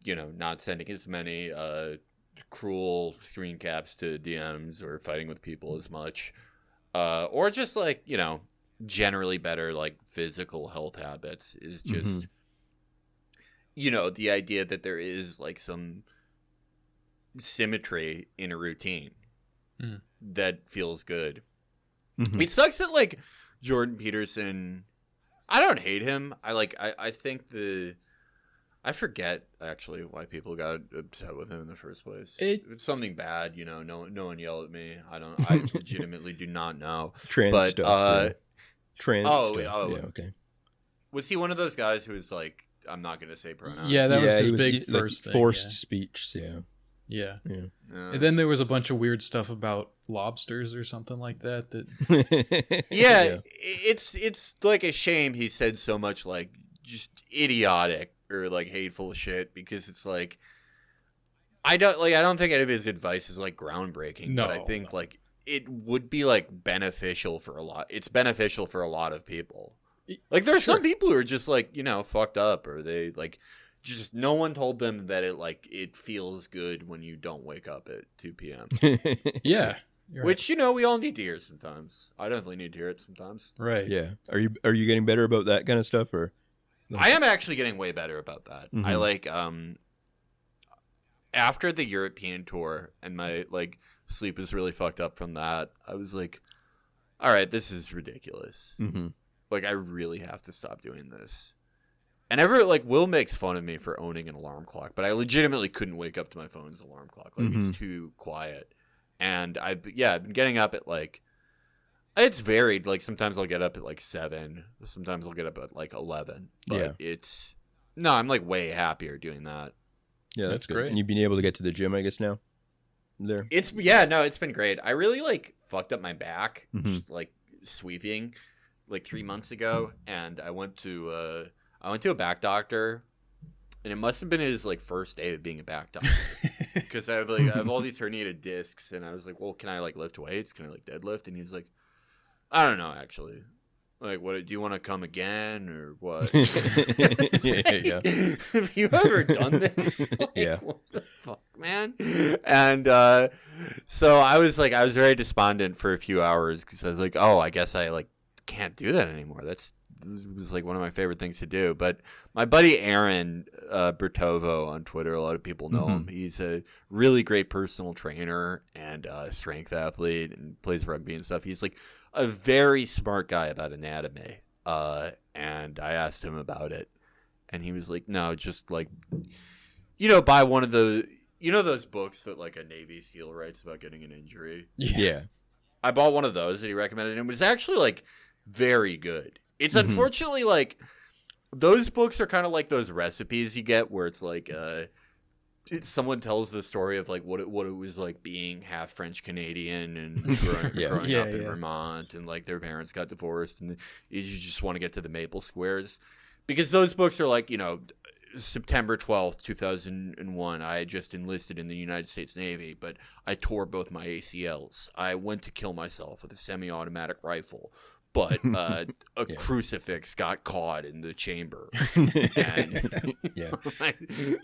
not sending as many cruel screen caps to DMs or fighting with people as much, or just like, you know, generally better like physical health habits is just, you know, the idea that there is like some symmetry in a routine that feels good. It sucks that like Jordan Peterson, I don't hate him. I think I forget actually why people got upset with him in the first place. It's something bad, you know. No one yell at me. I legitimately do not know. Trans stuff. Trans stuff. Yeah, okay. Was he one of those guys who was like, I'm not gonna say pronouns? Yeah, that was his big first thing. Forced speech. Yeah. And then there was a bunch of weird stuff about lobsters or something like that. It's like a shame he said so much like just idiotic or like hateful shit, because it's like I don't think any of his advice is like groundbreaking, but I think like it would be like beneficial for a lot. It's beneficial for a lot of people. Like there's some people who are just like, you know, fucked up, or they like just no one told them that it feels good when you don't wake up at 2 p.m. Yeah. Which, you know, we all need to hear sometimes. I definitely need to hear it sometimes. Right. Yeah. Are you getting better about that kind of stuff, or? I am actually getting way better about that. I like after the European tour and my like sleep was really fucked up from that, I was like, all right, this is ridiculous. Like I really have to stop doing this. And Will makes fun of me for owning an alarm clock, but I legitimately couldn't wake up to my phone's alarm clock. Like it's too quiet. And I've been getting up at like, it's varied. Like sometimes I'll get up at like 7. Sometimes I'll get up at like 11. But I'm like way happier doing that. Yeah, that's good. great. And you've been able to get to the gym, I guess, now? There. It's been great. I really like fucked up my back, just like sweeping like 3 months ago. And I went to a back doctor, and it must have been his like first day of being a back doctor, because I have all these herniated discs, and I was like, well, can I like lift weights? Can I like deadlift? And he's like, I don't know, actually. Like, what do you want to come again or what? Yeah. Have you ever done this? Like, what the fuck, man? And so I was very despondent for a few hours, because I was like, oh, I guess I like can't do that anymore. This was like one of my favorite things to do. But my buddy Aaron Bertovo on Twitter, a lot of people know him. He's a really great personal trainer and strength athlete and plays rugby and stuff. He's like a very smart guy about anatomy. And I asked him about it, and he was like, no, just like, you know, buy one of the, you know, those books that like a Navy SEAL writes about getting an injury. Yeah. I bought one of those that he recommended, and it was actually like very good. It's unfortunately like those books are kind of like those recipes you get where it's like someone tells the story of like what it was like being half French Canadian and growing up in Vermont, and like their parents got divorced, and you just want to get to the maple squares, because those books are like, you know, September 12th, 2001, I had just enlisted in the United States Navy, but I tore both my ACLs. I went to kill myself with a semi-automatic rifle, but a crucifix got caught in the chamber. And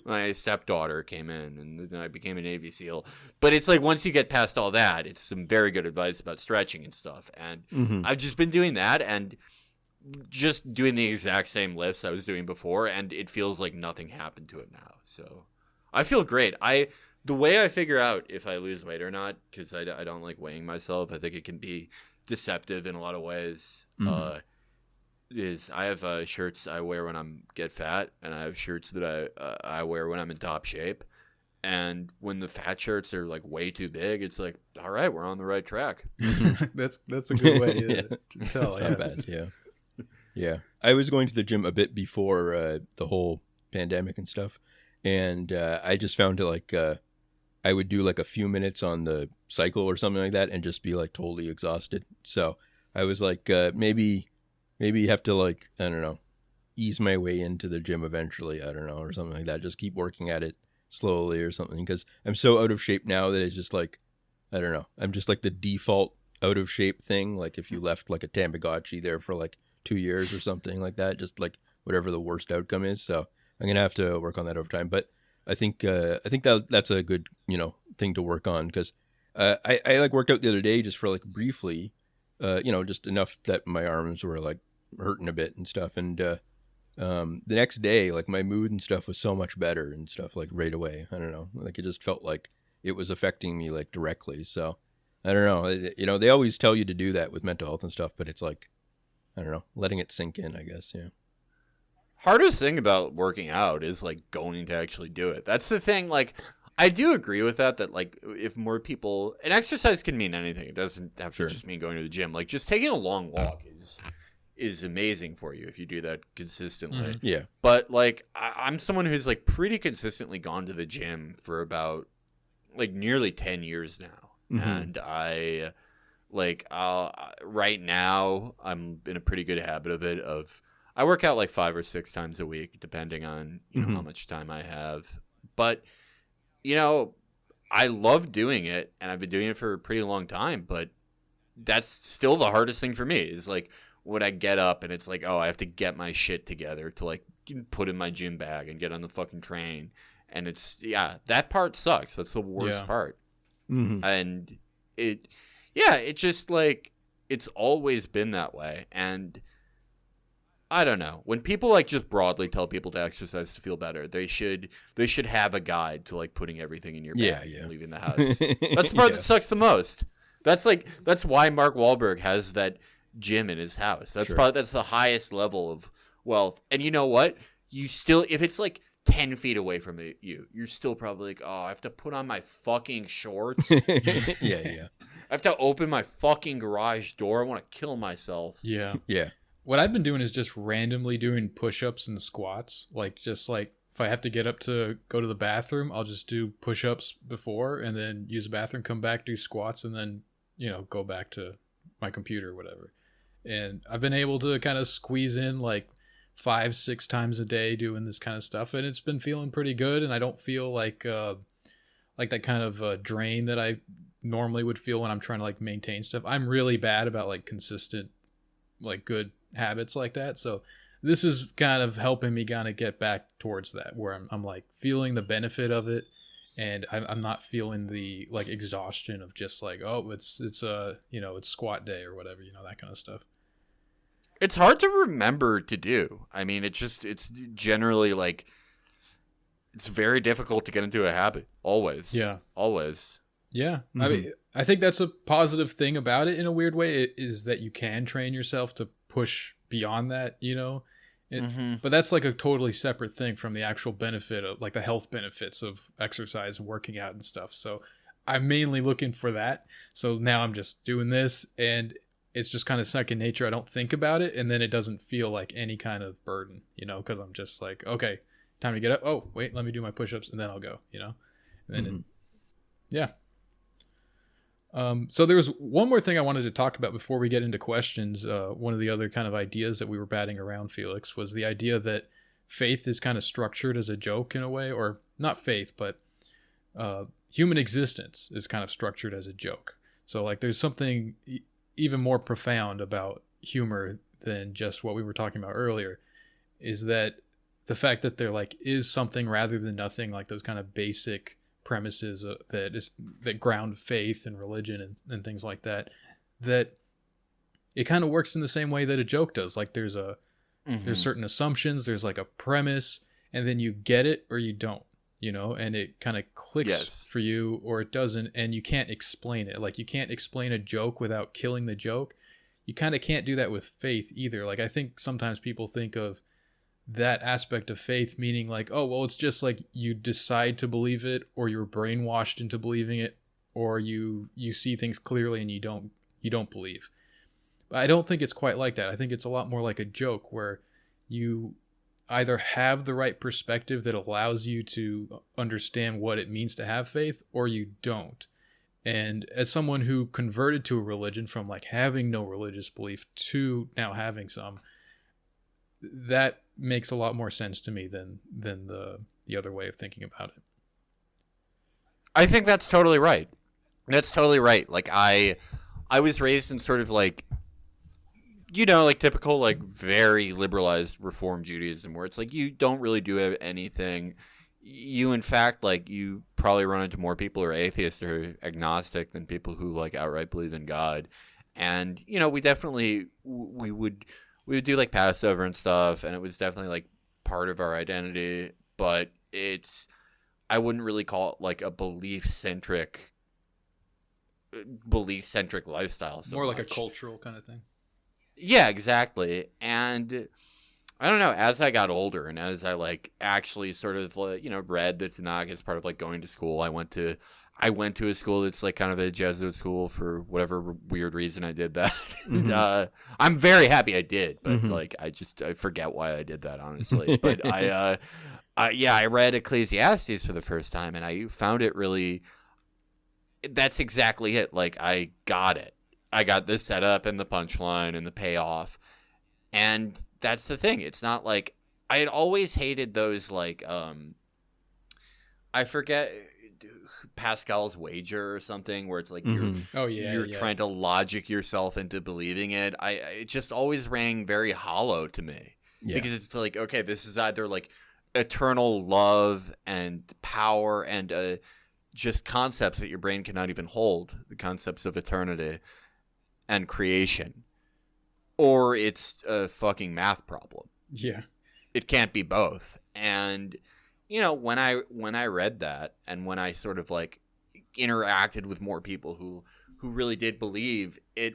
my stepdaughter came in, and then I became a Navy SEAL. But it's like once you get past all that, it's some very good advice about stretching and stuff. And I've just been doing that and just doing the exact same lifts I was doing before, and it feels like nothing happened to it now. So I feel great. The way I figure out if I lose weight or not, because I don't like weighing myself, I think it can be deceptive in a lot of ways, is I have shirts I wear when I get fat, and I have shirts that I wear when I'm in top shape. And when the fat shirts are like way too big, it's like, all right, we're on the right track. That's a good way to tell. Not bad. Yeah. I was going to the gym a bit before the whole pandemic and stuff, and I just found it like I would do like a few minutes on the cycle or something like that and just be like totally exhausted. So I was like, maybe have to like, I don't know, ease my way into the gym eventually. I don't know, or something like that. Just keep working at it slowly or something, because I'm so out of shape now that it's just like, I don't know. I'm just like the default out of shape thing. Like if you left like a Tamagotchi there for like 2 years or something like that, just like whatever the worst outcome is. So I'm going to have to work on that over time. But I think that's a good, thing to work on, because I like worked out the other day just for like briefly, just enough that my arms were like hurting a bit and stuff. And the next day, like my mood and stuff was so much better and stuff, like right away. I don't know, like it just felt like it was affecting me like directly. So I don't know, they always tell you to do that with mental health and stuff, but it's like, I don't know, letting it sink in, I guess. Yeah. Hardest thing about working out is like going to actually do it. That's the thing. Like, I do agree with that like if more people, and exercise can mean anything. It doesn't have to just mean going to the gym. Like just taking a long walk is amazing for you if you do that consistently. Yeah. But like I'm someone who's like pretty consistently gone to the gym for about like nearly 10 years now. And I like right now I'm in a pretty good habit of it. I work out like 5 or 6 times a week, depending on how much time I have. But I love doing it, and I've been doing it for a pretty long time. But that's still the hardest thing for me is like when I get up and it's like, oh, I have to get my shit together to like put in my gym bag and get on the fucking train. And it's that part sucks. That's the worst part. And it just like it's always been that way. And I don't know. When people like just broadly tell people to exercise to feel better, they should have a guide to like putting everything in your bag and leaving the house. That's the part that sucks the most. That's why Mark Wahlberg has that gym in his house. That's that's the highest level of wealth. And you know what? You still, if it's like 10 feet away from you're still probably like, oh, I have to put on my fucking shorts. Yeah. I have to open my fucking garage door. I want to kill myself. Yeah. Yeah. What I've been doing is just randomly doing push-ups and squats. Like, just like if I have to get up to go to the bathroom, I'll just do push-ups before and then use the bathroom, come back, do squats, and then, go back to my computer or whatever. And I've been able to kind of squeeze in like 5-6 times a day doing this kind of stuff. And it's been feeling pretty good. And I don't feel like that kind of drain that I normally would feel when I'm trying to like maintain stuff. I'm really bad about like consistent, like good habits like that. So this is kind of helping me kind of get back towards that where I'm like feeling the benefit of it, and I'm not feeling the like exhaustion of just like, oh, it's squat day or whatever, that kind of stuff. It's hard to remember to do. I mean, it's generally like it's very difficult to get into a habit. Always. Yeah. Always. Yeah. I mean, I think that's a positive thing about it in a weird way, is that you can train yourself to push beyond that, but that's like a totally separate thing from the actual benefit of like the health benefits of exercise and working out and stuff. So I'm mainly looking for that. So now I'm just doing this and it's just kind of second nature. I don't think about it. And then it doesn't feel like any kind of burden, because I'm just like, okay, time to get up. Oh, wait, let me do my push-ups and then I'll go, and then, yeah. So there was one more thing I wanted to talk about before we get into questions. One of the other kind of ideas that we were batting around, Felix, was the idea that faith is kind of structured as a joke in a way, or not faith, but human existence is kind of structured as a joke. So like there's something even more profound about humor than just what we were talking about earlier, is that the fact that there like is something rather than nothing, like those kind of basic premises that ground faith and religion and things like that it kind of works in the same way that a joke does. Like there's certain assumptions, there's like a premise, and then you get it or you don't, and it kind of clicks for you or it doesn't, and you can't explain it. Like you can't explain a joke without killing the joke. You kind of can't do that with faith either. Like I think sometimes people think of that aspect of faith meaning like, oh, well, it's just like you decide to believe it, or you're brainwashed into believing it, or you see things clearly and you don't believe. But I don't think it's quite like that. I think it's a lot more like a joke where you either have the right perspective that allows you to understand what it means to have faith, or you don't. And as someone who converted to a religion from like having no religious belief to now having some, that makes a lot more sense to me than the other way of thinking about it. I think that's totally right. That's totally right. Like I was raised in sort of like, like typical, like very liberalized Reform Judaism, where it's like you don't really do anything. you in fact, like, you probably run into more people who are atheists or agnostic than people who like outright believe in God. And we definitely we would do like Passover and stuff, and it was definitely like part of our identity. But I wouldn't really call it like a belief-centric lifestyle. So more like much. A cultural kind of thing. Yeah, exactly. And I don't know, as I got older and as I like actually sort of read the Tanakh as part of like going to school, I went to a school that's like kind of a Jesuit school for whatever weird reason I did that. Mm-hmm. And, I'm very happy I did, but like I forget why I did that, honestly. But I read Ecclesiastes for the first time, and I found it really. That's exactly it. Like, I got it. I got the setup and the punchline and the payoff, and that's the thing. It's not like I had always hated those like I forget Pascal's wager or something where it's like you're trying to logic yourself into believing it. It just always rang very hollow to me because it's like, okay, this is either like eternal love and power and just concepts that your brain cannot even hold, the concepts of eternity and creation, or it's a fucking math problem. Yeah. It can't be both. And when I read that, and when I sort of like interacted with more people who really did believe, it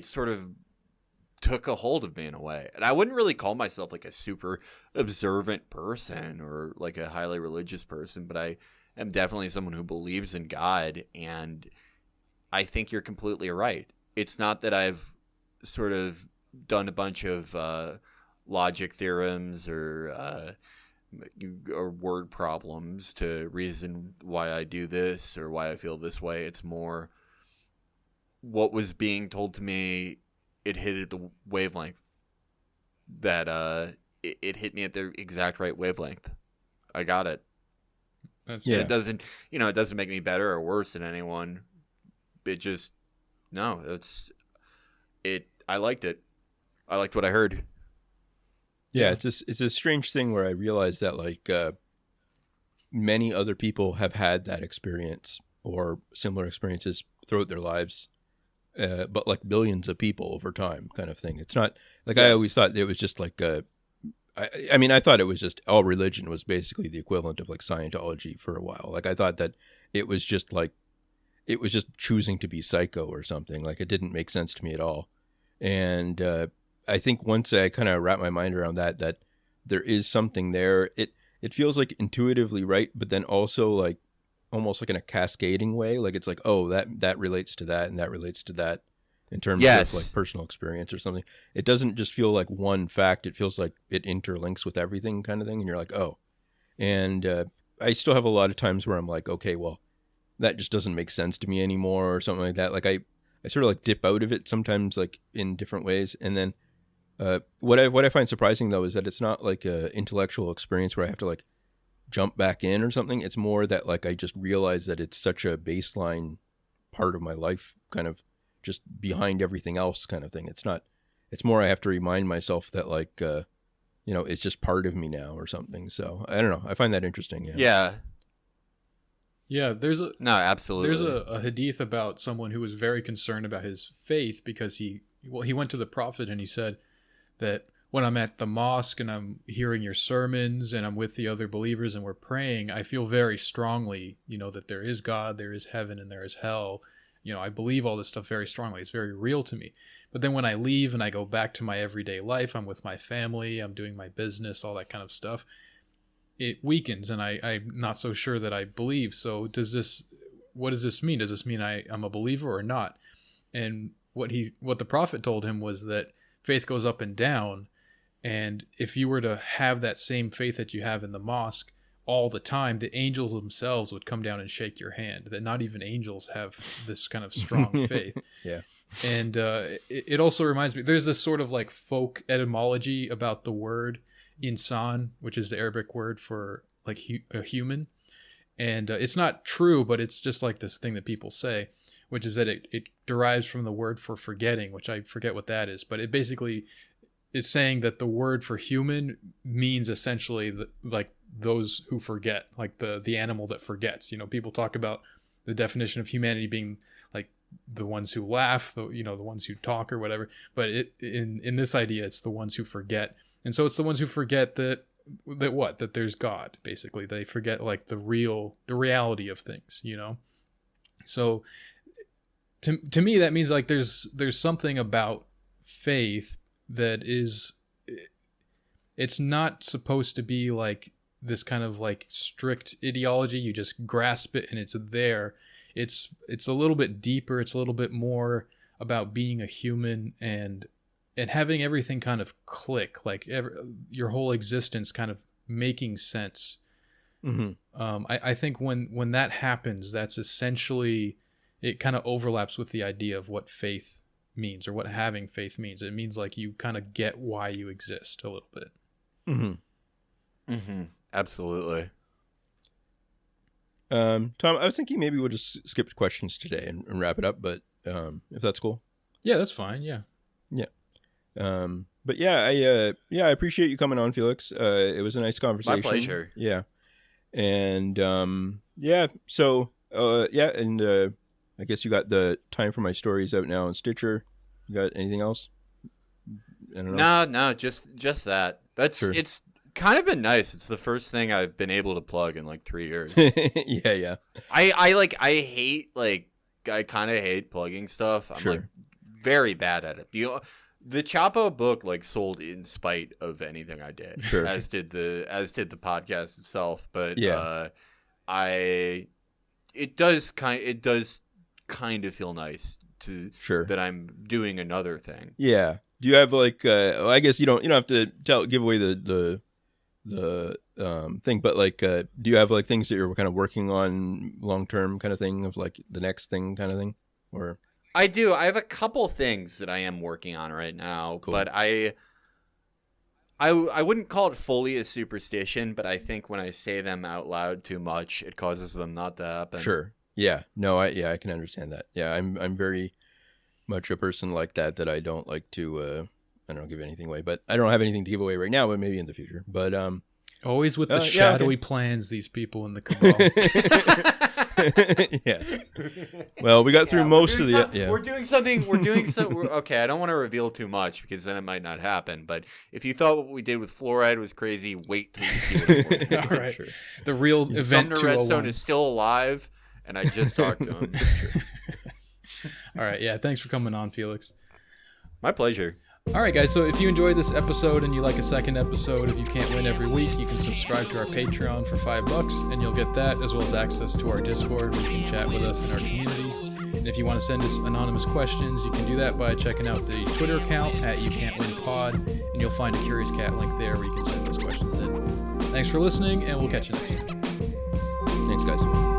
sort of took a hold of me in a way. And I wouldn't really call myself like a super observant person or like a highly religious person, but I am definitely someone who believes in God. And I think you're completely right. It's not that I've sort of done a bunch of logic theorems or word problems to reason why I do this or why I feel this way. It's more what was being told to me. It hit at the wavelength that it hit me at the exact right wavelength. I got it. It doesn't make me better or worse than anyone. It just I liked it. I liked what I heard. Yeah, it's a strange thing where I realized that like many other people have had that experience or similar experiences throughout their lives, but like billions of people over time, kind of thing. It's not like I always thought it was just like I mean, I thought it was just all religion was basically the equivalent of like Scientology for a while. Like I thought that it was just choosing to be psycho or something. Like it didn't make sense to me at all. And I think once I kind of wrap my mind around that there is something there, it feels like intuitively right, but then also like almost like in a cascading way. Like it's like, oh, that relates to that and that relates to that in terms of like personal experience or something. It doesn't just feel like one fact. It feels like it interlinks with everything kind of thing. And you're like, oh. And I still have a lot of times where I'm like, okay, well, that just doesn't make sense to me anymore or something like that. Like I sort of like dip out of it sometimes like in different ways. And then what I find surprising though is that it's not like a intellectual experience where I have to like jump back in or something. It's more that like I just realize that it's such a baseline part of my life, kind of just behind everything else kind of thing. It's more I have to remind myself that like it's just part of me now or something. So I don't know, I find that interesting. Absolutely. There's a hadith about someone who was very concerned about his faith because he went to the prophet and he said that when I'm at the mosque and I'm hearing your sermons and I'm with the other believers and we're praying, I feel very strongly, that there is God, there is heaven, and there is hell. I believe all this stuff very strongly. It's very real to me. But then when I leave and I go back to my everyday life, I'm with my family, I'm doing my business, all that kind of stuff, it weakens and I'm not so sure that I believe. So what does this mean? Does this mean I'm a believer or not? And what the prophet told him was that faith goes up and down. And if you were to have that same faith that you have in the mosque all the time, the angels themselves would come down and shake your hand. That not even angels have this kind of strong faith. Yeah. And it also reminds me, there's this sort of like folk etymology about the word insan, which is the Arabic word for like a human. And it's not true, but it's just like this thing that people say, which is that it derives from the word for forgetting, which I forget what that is. But it basically is saying that the word for human means essentially like those who forget, like the animal that forgets. People talk about the definition of humanity being like the ones who laugh, the ones who talk or whatever. But in this idea, it's the ones who forget. And so it's the ones who forget that there's God, basically. They forget like the reality of things, So to me, that means like there's something about faith that is, it's not supposed to be like this kind of like strict ideology. You just grasp it and it's there. It's a little bit deeper. It's a little bit more about being a human and having everything kind of click, like your whole existence kind of making sense. Mm-hmm. I think when that happens, that's essentially, it kind of overlaps with the idea of what faith means or what having faith means. It means like you kind of get why you exist a little bit. Mm-hmm. Mm-hmm. Absolutely. Tom, I was thinking maybe we'll just skip questions today and wrap it up, but if that's cool. Yeah, that's fine. Yeah. But yeah, I appreciate you coming on, Felix. It was a nice conversation. My pleasure. Yeah. And yeah, so and I guess you got the Time for My Stories out now on Stitcher. You got anything else? I don't know. No, just that. That's sure. It's kind of been nice. It's the first thing I've been able to plug in like 3 years. Yeah. I kind of hate plugging stuff. I'm sure. like very bad at it. The Chapo book like sold in spite of anything I did. Sure. As did the podcast itself. But yeah. It does kind of feel nice to sure that I'm doing another thing. Yeah. Do you have like I guess you don't have to give away the thing, but like do you have like things that you're kind of working on long term kind of thing of like the next thing kind of thing? Or I do. I have a couple things that I am working on right now, cool. But I wouldn't call it fully a superstition, but I think when I say them out loud too much, it causes them not to happen. Sure. Yeah. No, I can understand that. Yeah, I'm very much a person like that I don't like to I don't give anything away, but I don't have anything to give away right now, but maybe in the future. But always with the shadowy plans, these people in the cabal. Yeah. Well, we got through most of the. We're doing something. Okay, I don't want to reveal too much because then it might not happen. But if you thought what we did with fluoride was crazy, wait till you see what it was. All right. Sure. The real event. Sumner Redstone is still alive, and I just talked to him. All right. Yeah. Thanks for coming on, Felix. My pleasure. All right, guys, so if you enjoyed this episode and you like a second episode of You Can't Win every week, you can subscribe to our Patreon for $5 and you'll get that as well as access to our Discord where you can chat with us in our community. And if you want to send us anonymous questions, you can do that by checking out the Twitter account at You Can't Win Pod, and you'll find a Curious Cat link there where you can send those questions in. Thanks for listening, and we'll catch you next time. Thanks, guys.